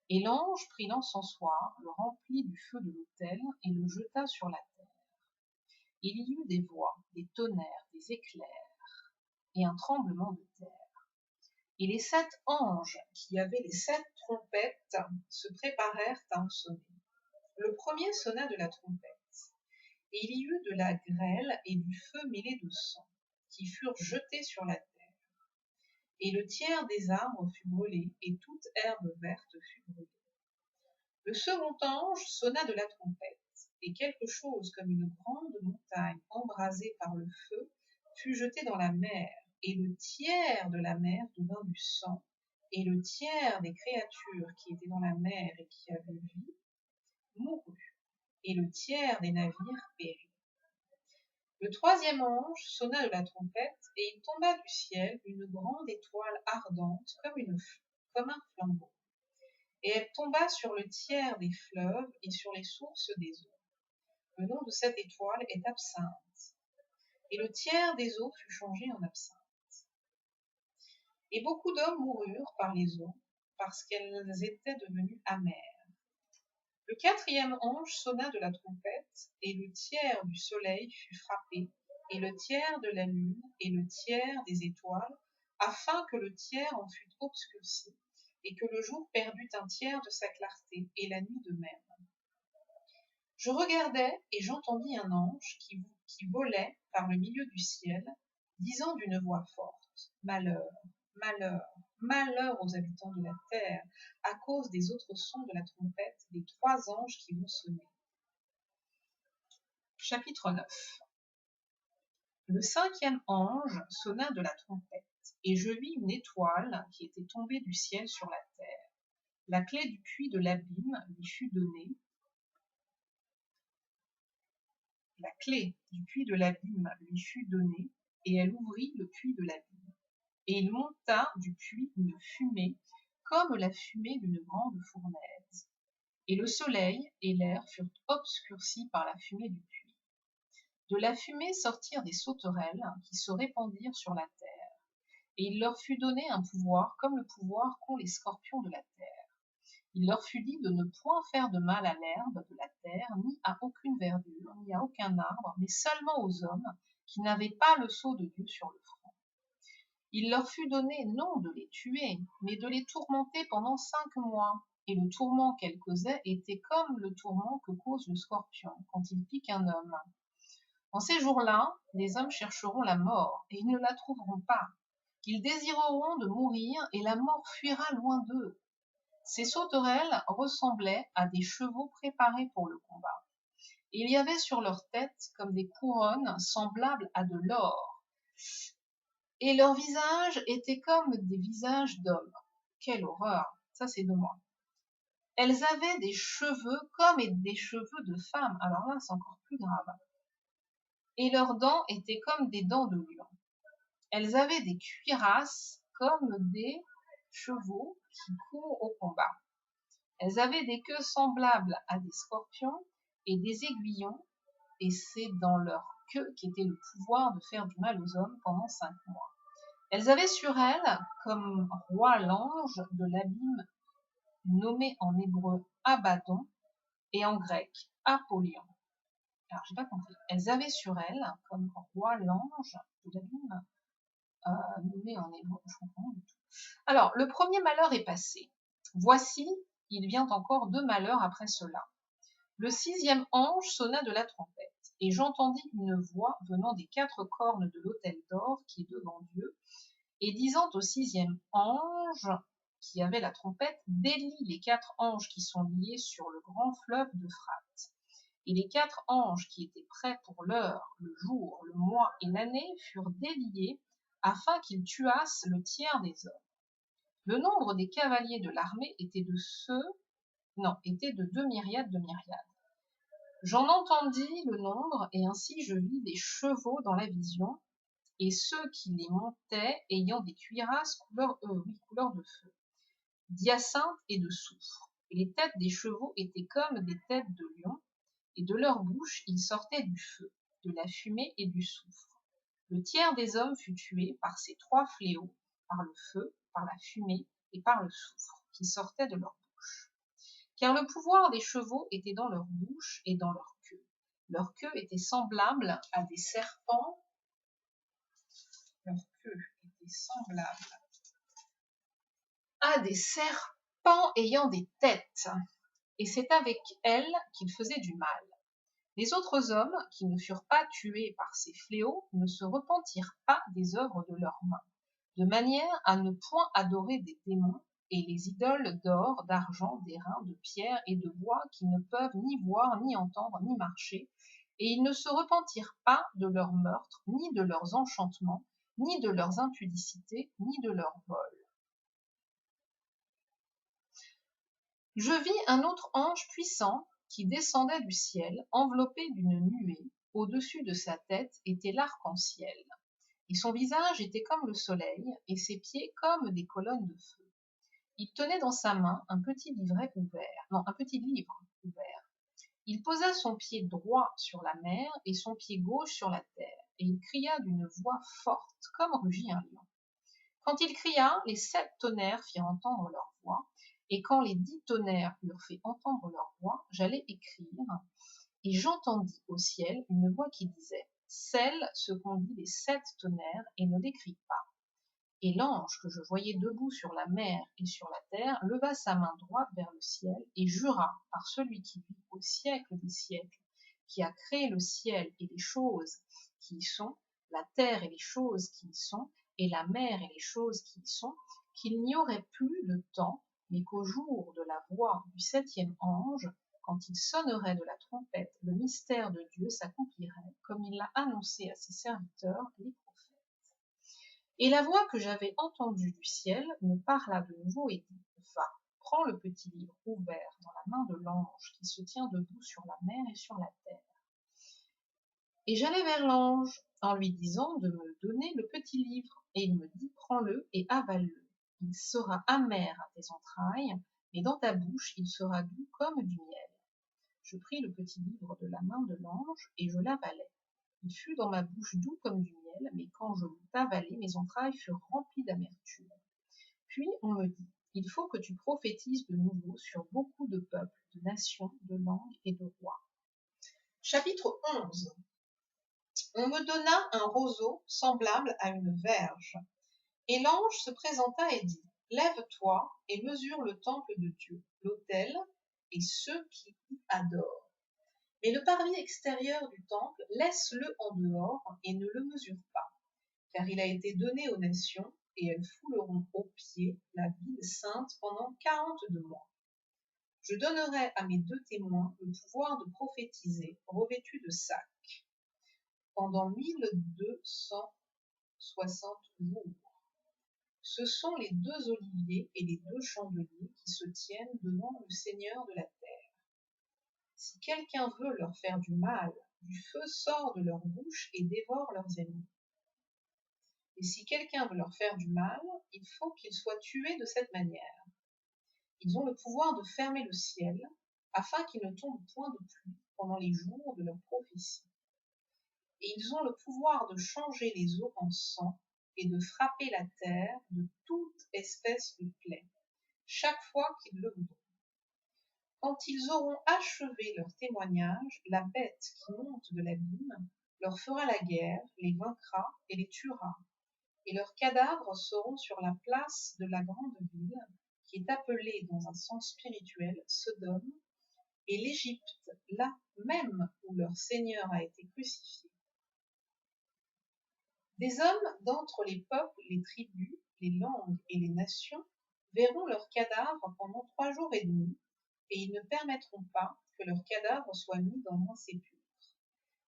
Et l'ange prit l'encensoir, le remplit du feu de l'autel, et le jeta sur la terre. Il y eut des voix, des tonnerres, des éclairs, et un tremblement de terre. Et les 7 anges, qui avaient les 7 trompettes, se préparèrent à en sonner. Le premier sonna de la trompette, et il y eut de la grêle et du feu mêlé de sang, qui furent jetés sur la terre. Et le tiers des arbres fut brûlé, et toute herbe verte fut brûlée. Le second ange sonna de la trompette, et quelque chose comme une grande montagne embrasée par le feu fut jetée dans la mer, et le tiers de la mer devint du sang, et le tiers des créatures qui étaient dans la mer et qui avaient vie mourut, et le tiers des navires périt. Le troisième ange sonna de la trompette, et il tomba du ciel une grande étoile ardente comme un flambeau. Et elle tomba sur le tiers des fleuves et sur les sources des eaux. Le nom de cette étoile est Absinthe. Et le tiers des eaux fut changé en absinthe. Et beaucoup d'hommes moururent par les eaux, parce qu'elles étaient devenues amères. Le quatrième ange sonna de la trompette, et le tiers du soleil fut frappé, et le tiers de la lune, et le tiers des étoiles, afin que le tiers en fût obscurci, et que le jour perdût un tiers de sa clarté, et la nuit de même. Je regardai, et j'entendis un ange qui volait par le milieu du ciel, disant d'une voix forte: Malheur, malheur, malheur aux habitants de la terre, à cause des autres sons de la trompette des 3 anges qui vont sonner. Chapitre 9. Le 5e ange sonna de la trompette, et je vis une étoile qui était tombée du ciel sur la terre. La clé du puits de l'abîme lui fut donnée. La clé du puits de l'abîme lui fut donnée, et elle ouvrit le puits de l'abîme. Et il monta du puits une fumée, comme la fumée d'une grande fournaise. Et le soleil et l'air furent obscurcis par la fumée du puits. De la fumée sortirent des sauterelles qui se répandirent sur la terre. Et il leur fut donné un pouvoir comme le pouvoir qu'ont les scorpions de la terre. Il leur fut dit de ne point faire de mal à l'herbe de la terre, ni à aucune verdure, ni à aucun arbre, mais seulement aux hommes qui n'avaient pas le sceau de Dieu sur le front. Il leur fut donné non de les tuer, mais de les tourmenter pendant 5 mois. Et le tourment qu'elles causaient était comme le tourment que cause le scorpion quand il pique un homme. En ces jours-là, les hommes chercheront la mort, et ils ne la trouveront pas. Ils désireront de mourir, et la mort fuira loin d'eux. Ces sauterelles ressemblaient à des chevaux préparés pour le combat. Il y avait sur leurs têtes comme des couronnes semblables à de l'or, et leurs visages étaient comme des visages d'hommes. Quelle horreur! Ça, c'est de moi. Elles avaient des cheveux comme des cheveux de femmes. Alors là, c'est encore plus grave. Et leurs dents étaient comme des dents de lion. Elles avaient des cuirasses comme des chevaux qui courent au combat. Elles avaient des queues semblables à des scorpions et des aiguillons, et c'est dans leur queue qu'était le pouvoir de faire du mal aux hommes pendant 5 mois. Elles avaient sur elles, comme roi l'ange de l'abîme, nommé en hébreu Abaddon et en grec Apollyon. Alors, j'ai pas compris. Elles avaient sur elles, comme roi l'ange de l'abîme, nommé en hébreu. Je comprends du tout. Alors, le premier malheur est passé. Voici, il vient encore 2 malheurs après cela. Le 6e ange sonna de la trompette, et j'entendis une voix venant des 4 cornes de l'autel d'or qui est devant Dieu, et disant au 6e ange qui avait la trompette, délie les 4 anges qui sont liés sur le grand fleuve d'Euphrate. Et les 4 anges qui étaient prêts pour l'heure, le jour, le mois et l'année furent déliés afin qu'ils tuassent le tiers des hommes. Le nombre des cavaliers de l'armée était de 2 myriades de myriades. J'en entendis le nombre, et ainsi je vis des chevaux dans la vision, et ceux qui les montaient ayant des cuirasses couleur de feu, d'hyacinthe et de soufre. Et les têtes des chevaux étaient comme des têtes de lions, et de leur bouche il sortait du feu, de la fumée et du soufre. Le tiers des hommes fut tué par ces 3 fléaux, par le feu, par la fumée et par le soufre, qui sortaient de leur bouche. Car le pouvoir des chevaux était dans leur bouche et dans leur queue. Leur queue était semblable à des serpents. Leur queue était semblable à des serpents ayant des têtes. Et c'est avec elles qu'ils faisaient du mal. Les autres hommes, qui ne furent pas tués par ces fléaux, ne se repentirent pas des œuvres de leurs mains, de manière à ne point adorer des démons et les idoles d'or, d'argent, d'airain, de pierre et de bois qui ne peuvent ni voir, ni entendre, ni marcher, et ils ne se repentirent pas de leurs meurtres, ni de leurs enchantements, ni de leurs impudicités, ni de leurs vols. Je vis un autre ange puissant qui descendait du ciel, enveloppé d'une nuée. Au-dessus de sa tête était l'arc-en-ciel, et son visage était comme le soleil, et ses pieds comme des colonnes de feu. Il tenait dans sa main un petit livre ouvert. Il posa son pied droit sur la mer et son pied gauche sur la terre, et il cria d'une voix forte, comme rugit un lion. Quand il cria, les 7 tonnerres firent entendre leur voix, et quand les 10 tonnerres eurent fait entendre leur voix, j'allais écrire, et j'entendis au ciel une voix qui disait, scelle ce qu'ont dit les 7 tonnerres, et ne l'écris pas. Et l'ange que je voyais debout sur la mer et sur la terre leva sa main droite vers le ciel et jura par celui qui vit au siècle des siècles, qui a créé le ciel et les choses qui y sont, la terre et les choses qui y sont, et la mer et les choses qui y sont, qu'il n'y aurait plus de temps, mais qu'au jour de la voix du 7e ange, quand il sonnerait de la trompette, le mystère de Dieu s'accomplirait, comme il l'a annoncé à ses serviteurs, les prophètes. Et la voix que j'avais entendue du ciel me parla de nouveau et dit, va, prends le petit livre ouvert dans la main de l'ange qui se tient debout sur la mer et sur la terre. Et j'allai vers l'ange en lui disant de me donner le petit livre, et il me dit, prends-le et avale-le. Il sera amer à tes entrailles, mais dans ta bouche il sera doux comme du miel. Je pris le petit livre de la main de l'ange et je l'avalai. Il fut dans ma bouche doux comme du miel, mais quand je l'eus avalé, mes entrailles furent remplies d'amertume. Puis on me dit, il faut que tu prophétises de nouveau sur beaucoup de peuples, de nations, de langues et de rois. Chapitre 11. On me donna un roseau semblable à une verge, et l'ange se présenta et dit, lève-toi et mesure le temple de Dieu, l'autel et ceux qui y adorent. Mais le parvis extérieur du temple, laisse-le en dehors et ne le mesure pas, car il a été donné aux nations, et elles fouleront aux pieds la ville sainte pendant 42 mois. Je donnerai à mes 2 témoins le pouvoir de prophétiser, revêtus de sacs, pendant 1260 jours. Ce sont les 2 oliviers et les 2 chandeliers qui se tiennent devant le Seigneur de la terre. Si quelqu'un veut leur faire du mal, du feu sort de leur bouche et dévore leurs ennemis. Et si quelqu'un veut leur faire du mal, il faut qu'ils soient tués de cette manière. Ils ont le pouvoir de fermer le ciel, afin qu'il ne tombe point de pluie pendant les jours de leur prophétie. Et ils ont le pouvoir de changer les eaux en sang et de frapper la terre de toute espèce de plaie, chaque fois qu'ils le voudront. Quand ils auront achevé leur témoignage, la bête qui monte de l'abîme leur fera la guerre, les vaincra et les tuera. Et leurs cadavres seront sur la place de la grande ville, qui est appelée dans un sens spirituel Sodome, et l'Égypte, là même où leur Seigneur a été crucifié. Des hommes d'entre les peuples, les tribus, les langues et les nations verront leurs cadavres pendant 3 jours et demi, et ils ne permettront pas que leurs cadavres soient mis dans un sépulcre.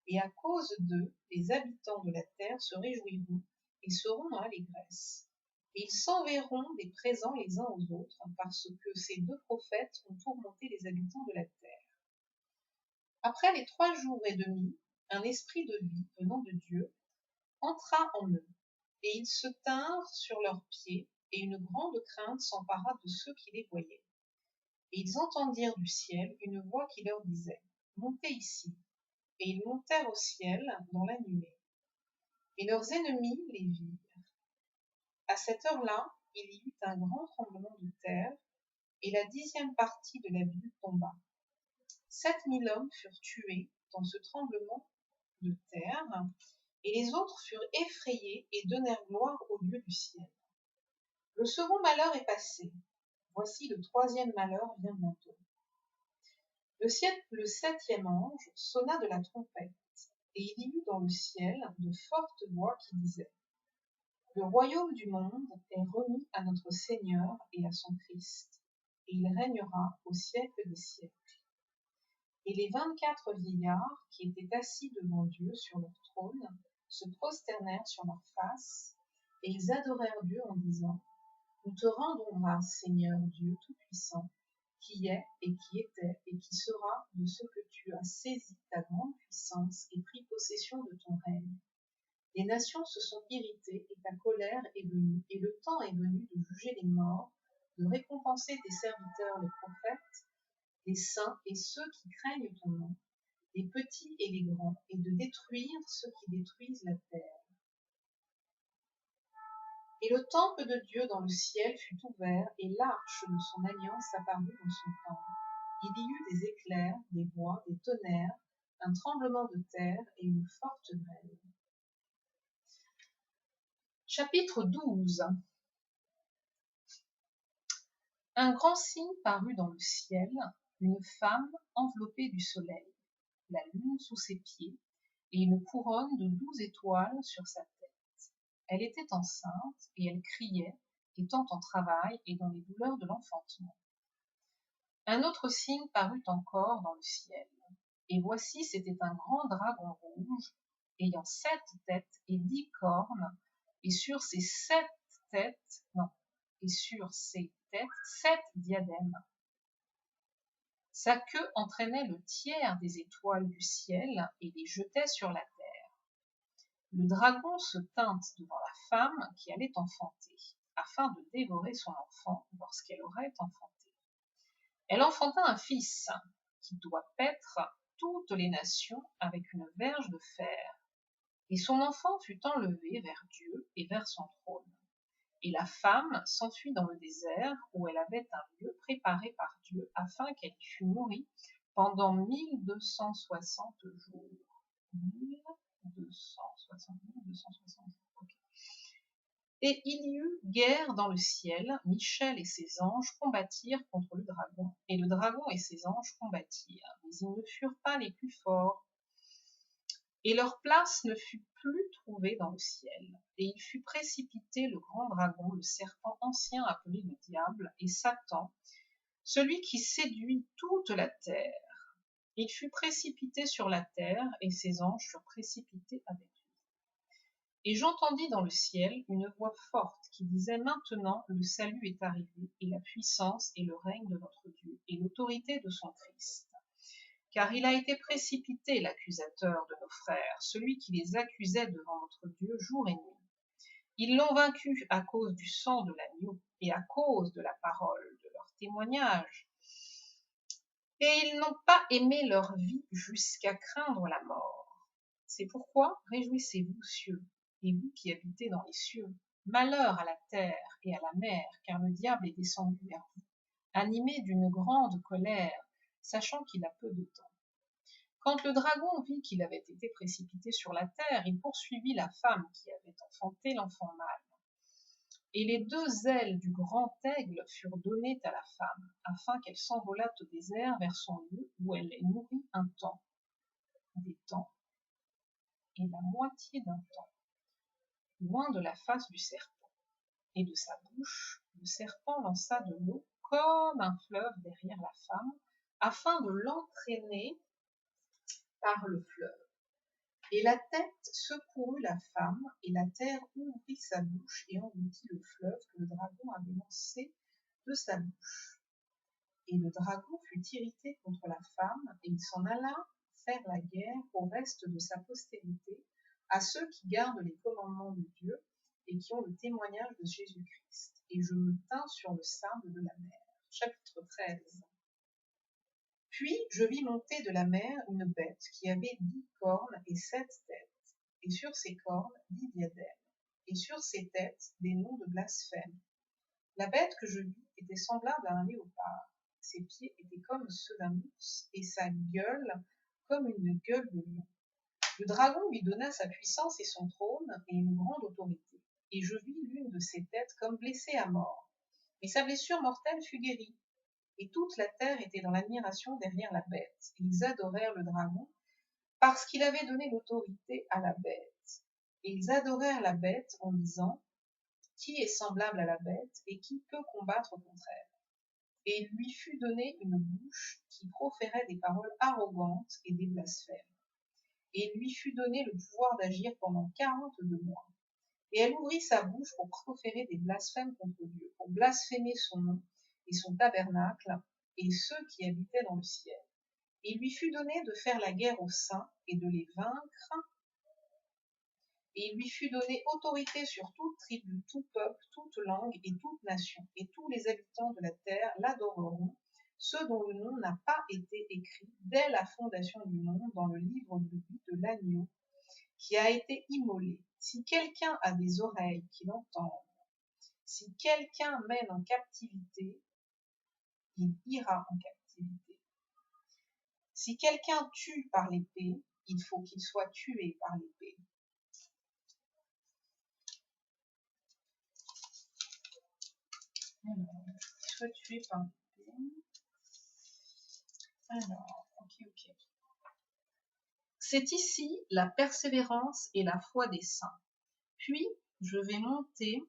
Et à cause d'eux, les habitants de la terre se réjouiront et seront dans l'allégresse. Et ils s'enverront des présents les uns aux autres, parce que ces 2 prophètes ont tourmenté les habitants de la terre. Après les 3 jours et demi, un esprit de vie venant de Dieu entra en eux, et ils se tinrent sur leurs pieds, et une grande crainte s'empara de ceux qui les voyaient. Et ils entendirent du ciel une voix qui leur disait: Montez ici. Et ils montèrent au ciel dans la nuée. Et leurs ennemis les virent. À cette heure-là, il y eut un grand tremblement de terre, et la 10e partie de la ville tomba. 7000 hommes furent tués dans ce tremblement de terre, et les autres furent effrayés et donnèrent gloire au Dieu du ciel. Le second malheur est passé. Voici le 3e malheur vient bientôt. Le 7e ange sonna de la trompette, et il y eut dans le ciel de fortes voix qui disaient: Le royaume du monde est remis à notre Seigneur et à son Christ, et il régnera au siècle des siècles. Et les 24 vieillards qui étaient assis devant Dieu sur leur trône se prosternèrent sur leurs faces, et ils adorèrent Dieu en disant: Nous te rendons grâce, Seigneur Dieu Tout-Puissant, qui est et qui était et qui sera, de ce que tu as saisi ta grande puissance et pris possession de ton règne. Les nations se sont irritées et ta colère est venue, et le temps est venu de juger les morts, de récompenser tes serviteurs les prophètes, les saints et ceux qui craignent ton nom, les petits et les grands, et de détruire ceux qui détruisent la terre. Et le temple de Dieu dans le ciel fut ouvert, et l'arche de son alliance apparut dans son temple. Il y eut des éclairs, des voix, des tonnerres, un tremblement de terre et une forte grêle. Chapitre 12. Un grand signe parut dans le ciel, une femme enveloppée du soleil, la lune sous ses pieds, et une couronne de 12 étoiles sur sa tête. Elle était enceinte, et elle criait, étant en travail et dans les douleurs de l'enfantement. Un autre signe parut encore dans le ciel, et voici c'était un grand dragon rouge, ayant 7 têtes et 10 cornes, et sur ces 7 têtes, non, et sur ses têtes 7 diadèmes. Sa queue entraînait le tiers des étoiles du ciel et les jetait sur la terre. Le dragon se tint devant la femme qui allait enfanter, afin de dévorer son enfant lorsqu'elle aurait enfanté. Elle enfanta un fils, qui doit paître toutes les nations avec une verge de fer. Et son enfant fut enlevé vers Dieu et vers son trône. Et la femme s'enfuit dans le désert, où elle avait un lieu préparé par Dieu, afin qu'elle y fût nourrie pendant 1260 jours. 1260 jours, ok. Et il y eut guerre dans le ciel, Michel et ses anges combattirent contre le dragon, et le dragon et ses anges combattirent, mais ils ne furent pas les plus forts, et leur place ne fut plus trouvée dans le ciel, et il fut précipité le grand dragon, le serpent ancien appelé le diable, et Satan, celui qui séduit toute la terre. Il fut précipité sur la terre, et ses anges furent précipités avec lui. Et j'entendis dans le ciel une voix forte qui disait: Maintenant le salut est arrivé, et la puissance et le règne de notre Dieu, et l'autorité de son Christ. Car il a été précipité l'accusateur de nos frères, celui qui les accusait devant notre Dieu jour et nuit. Ils l'ont vaincu à cause du sang de l'agneau et à cause de la parole de leur témoignage. Et ils n'ont pas aimé leur vie jusqu'à craindre la mort. C'est pourquoi réjouissez-vous, cieux, et vous qui habitez dans les cieux. Malheur à la terre et à la mer, car le diable est descendu vers vous, animé d'une grande colère, sachant qu'il a peu de temps. Quand le dragon vit qu'il avait été précipité sur la terre, il poursuivit la femme qui avait enfanté l'enfant mâle. Et les deux ailes du grand aigle furent données à la femme, afin qu'elle s'envolât au désert vers son lieu où elle est nourrie un temps, des temps, et la moitié d'un temps, loin de la face du serpent. Et de sa bouche, le serpent lança de l'eau comme un fleuve derrière la femme, afin de l'entraîner par le fleuve. Et la tête secourut la femme, et la terre ouvrit sa bouche et engloutit le fleuve que le dragon avait lancé de sa bouche. Et le dragon fut irrité contre la femme, et il s'en alla faire la guerre au reste de sa postérité, à ceux qui gardent les commandements de Dieu et qui ont le témoignage de Jésus-Christ. Et je me tins sur le sable de la mer. Chapitre 13. Puis je vis monter de la mer une bête qui avait 10 cornes et 7 têtes, et sur ses cornes 10 diadèmes, et sur ses têtes des noms de blasphème. La bête que je vis était semblable à un léopard. Ses pieds étaient comme ceux d'un ours, et sa gueule comme une gueule de lion. Le dragon lui donna sa puissance et son trône, et une grande autorité. Et je vis l'une de ses têtes comme blessée à mort. Mais sa blessure mortelle fut guérie. Et toute la terre était dans l'admiration derrière la bête. Et ils adorèrent le dragon, parce qu'il avait donné l'autorité à la bête. Et ils adorèrent la bête en disant: Qui est semblable à la bête, et qui peut combattre contre elle? Et il lui fut donné une bouche qui proférait des paroles arrogantes et des blasphèmes. Et il lui fut donné le pouvoir d'agir pendant 42 mois. Et elle ouvrit sa bouche pour proférer des blasphèmes contre Dieu, pour blasphémer son nom et son tabernacle, et ceux qui habitaient dans le ciel. Et il lui fut donné de faire la guerre aux saints et de les vaincre. Et il lui fut donné autorité sur toute tribu, tout peuple, toute langue et toute nation. Et tous les habitants de la terre l'adoreront, ceux dont le nom n'a pas été écrit dès la fondation du monde dans le livre de vie de l'agneau qui a été immolé. Si quelqu'un a des oreilles, qu'il entende. Si quelqu'un mène en captivité, il ira en captivité. Si quelqu'un tue par l'épée, il faut qu'il soit tué par l'épée. Alors, soit tué par l'épée. Alors, ok. C'est ici la persévérance et la foi des saints. Puis je vais monter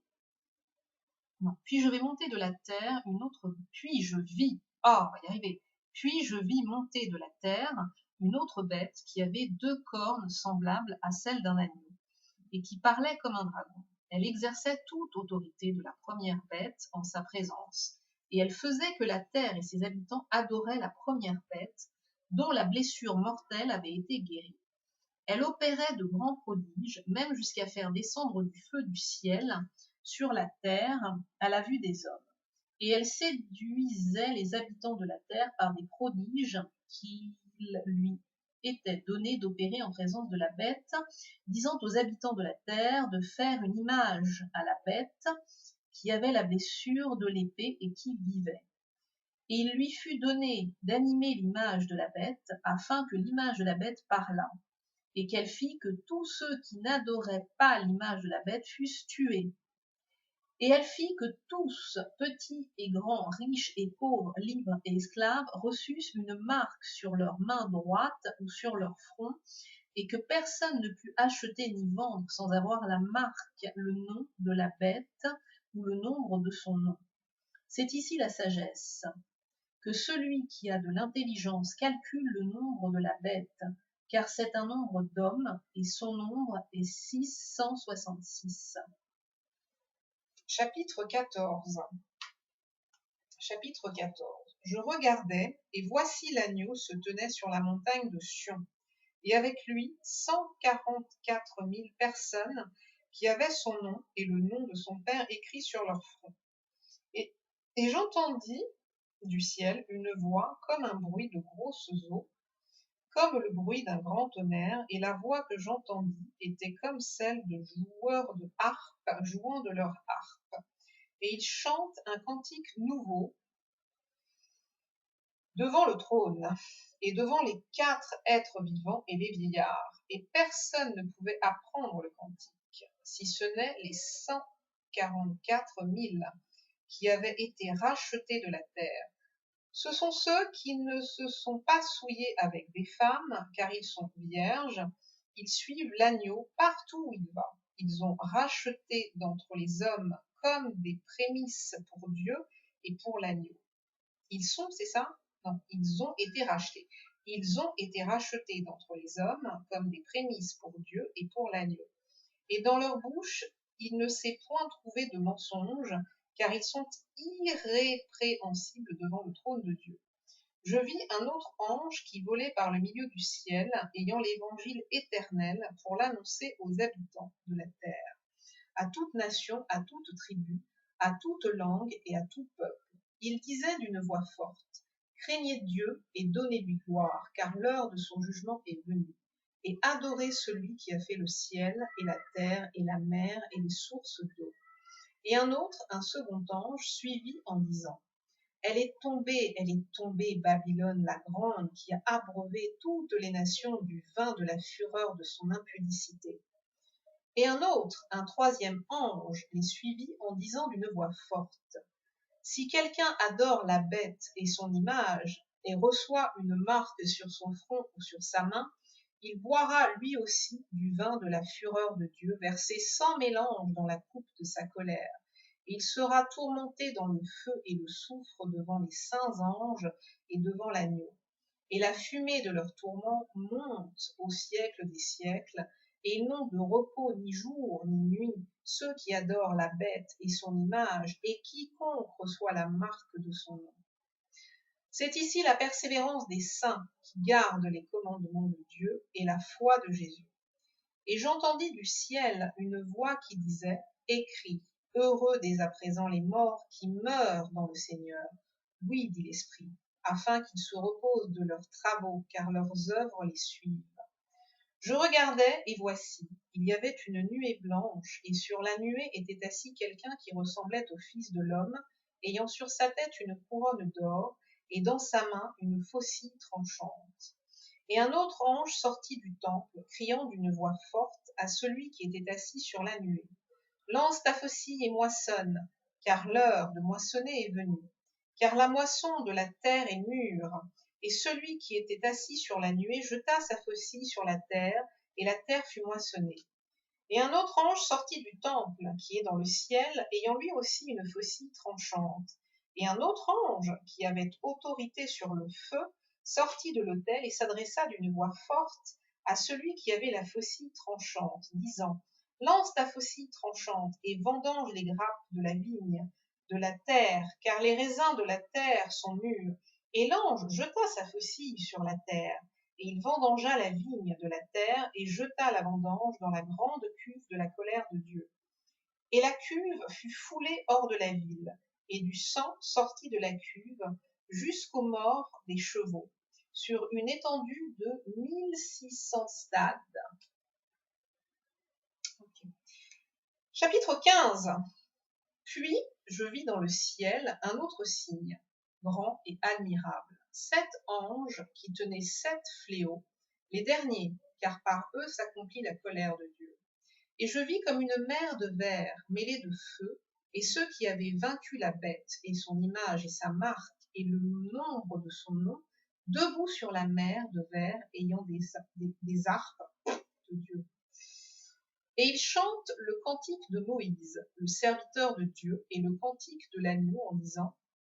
de la terre une autre. Puis je vis. Oh, on va y arriver. Puis je vis monter de la terre une autre bête qui avait 2 cornes semblables à celles d'un agneau et qui parlait comme un dragon. Elle exerçait toute autorité de la première bête en sa présence, et elle faisait que la terre et ses habitants adoraient la première bête, dont la blessure mortelle avait été guérie. Elle opérait de grands prodiges, même jusqu'à faire descendre du feu du ciel sur la terre à la vue des hommes. Et elle séduisait les habitants de la terre par des prodiges qu'il lui était donné d'opérer en présence de la bête, disant aux habitants de la terre de faire une image à la bête qui avait la blessure de l'épée et qui vivait. Et il lui fut donné d'animer l'image de la bête, afin que l'image de la bête parlât, et qu'elle fit que tous ceux qui n'adoraient pas l'image de la bête fussent tués. Et elle fit que tous, petits et grands, riches et pauvres, libres et esclaves, reçussent une marque sur leur main droite ou sur leur front, et que personne ne put acheter ni vendre sans avoir la marque, le nom de la bête ou le nombre de son nom. C'est ici la sagesse. Que celui qui a de l'intelligence calcule le nombre de la bête, car c'est un nombre d'hommes, et son nombre est 666. Chapitre 14. Chapitre 14. Je regardais, et voici l'agneau se tenait sur la montagne de Sion, et avec lui 144 000 personnes qui avaient son nom et le nom de son père écrit sur leur front. Et j'entendis du ciel une voix comme un bruit de grosses eaux, comme le bruit d'un grand tonnerre, et la voix que j'entendis était comme celle de joueurs de harpe jouant de leur harpe. Et ils chantent un cantique nouveau devant le trône, et devant les 4 êtres vivants et les vieillards, et personne ne pouvait apprendre le cantique, si ce n'est les 144 000 qui avaient été rachetés de la terre. Ce sont ceux qui ne se sont pas souillés avec des femmes, car ils sont vierges. Ils suivent l'agneau partout où il va. Ils ont racheté d'entre les hommes comme des prémices pour Dieu et pour l'agneau. Ils sont, c'est ça? Non, ils ont été rachetés. Ils ont été rachetés d'entre les hommes comme des prémices pour Dieu et pour l'agneau. Et dans leur bouche, il ne s'est point trouvé de mensonge, car ils sont irrépréhensibles devant le trône de Dieu. Je vis un autre ange qui volait par le milieu du ciel, ayant l'évangile éternel pour l'annoncer aux habitants de la terre, à toute nation, à toute tribu, à toute langue et à tout peuple. Il disait d'une voix forte, craignez Dieu et donnez-lui gloire, car l'heure de son jugement est venue. Et adorez celui qui a fait le ciel et la terre et la mer et les sources d'eau. Et un autre, un second ange, suivit en disant, elle est tombée, Babylone la grande, qui a abreuvé toutes les nations du vin de la fureur de son impudicité. Et un autre, un troisième ange, les suivit en disant d'une voix forte, si quelqu'un adore la bête et son image, et reçoit une marque sur son front ou sur sa main, il boira lui aussi du vin de la fureur de Dieu, versé sans mélange dans la coupe de sa colère. Il sera tourmenté dans le feu et le soufre devant les saints anges et devant l'agneau. Et la fumée de leur tourment monte au siècle des siècles, et ils n'ont de repos ni jour ni nuit, ceux qui adorent la bête et son image, et quiconque reçoit la marque de son nom. C'est ici la persévérance des saints qui gardent les commandements de Dieu et la foi de Jésus. Et j'entendis du ciel une voix qui disait, écris, heureux dès à présent les morts qui meurent dans le Seigneur. Oui, dit l'Esprit, afin qu'ils se reposent de leurs travaux, car leurs œuvres les suivent. Je regardais, et voici, il y avait une nuée blanche, et sur la nuée était assis quelqu'un qui ressemblait au Fils de l'homme, ayant sur sa tête une couronne d'or, et dans sa main une faucille tranchante. Et un autre ange sortit du temple, criant d'une voix forte à celui qui était assis sur la nuée, lance ta faucille et moissonne, car l'heure de moissonner est venue, car la moisson de la terre est mûre. Et celui qui était assis sur la nuée jeta sa faucille sur la terre, et la terre fut moissonnée. Et un autre ange sortit du temple, qui est dans le ciel, ayant lui aussi une faucille tranchante. Et un autre ange, qui avait autorité sur le feu, sortit de l'autel et s'adressa d'une voix forte à celui qui avait la faucille tranchante, disant, lance ta faucille tranchante et vendange les grappes de la vigne, de la terre, car les raisins de la terre sont mûrs. Et l'ange jeta sa faucille sur la terre, et il vendangea la vigne de la terre et jeta la vendange dans la grande cuve de la colère de Dieu. Et la cuve fut foulée hors de la ville, et du sang sortit de la cuve jusqu'aux morts des chevaux, sur une étendue de 1600 stades. Okay. Chapitre 15. Puis je vis dans le ciel un autre signe, grand et admirable, 7 anges qui tenaient 7 fléaux, les derniers, car par eux s'accomplit la colère de Dieu. Et je vis comme une mer de verre mêlée de feu, et ceux qui avaient vaincu la bête et son image et sa marque et le nombre de son nom, debout sur la mer de verre ayant des harpes de Dieu. Et ils chantent le cantique de Moïse, le serviteur de Dieu, et le cantique de l'agneau en disant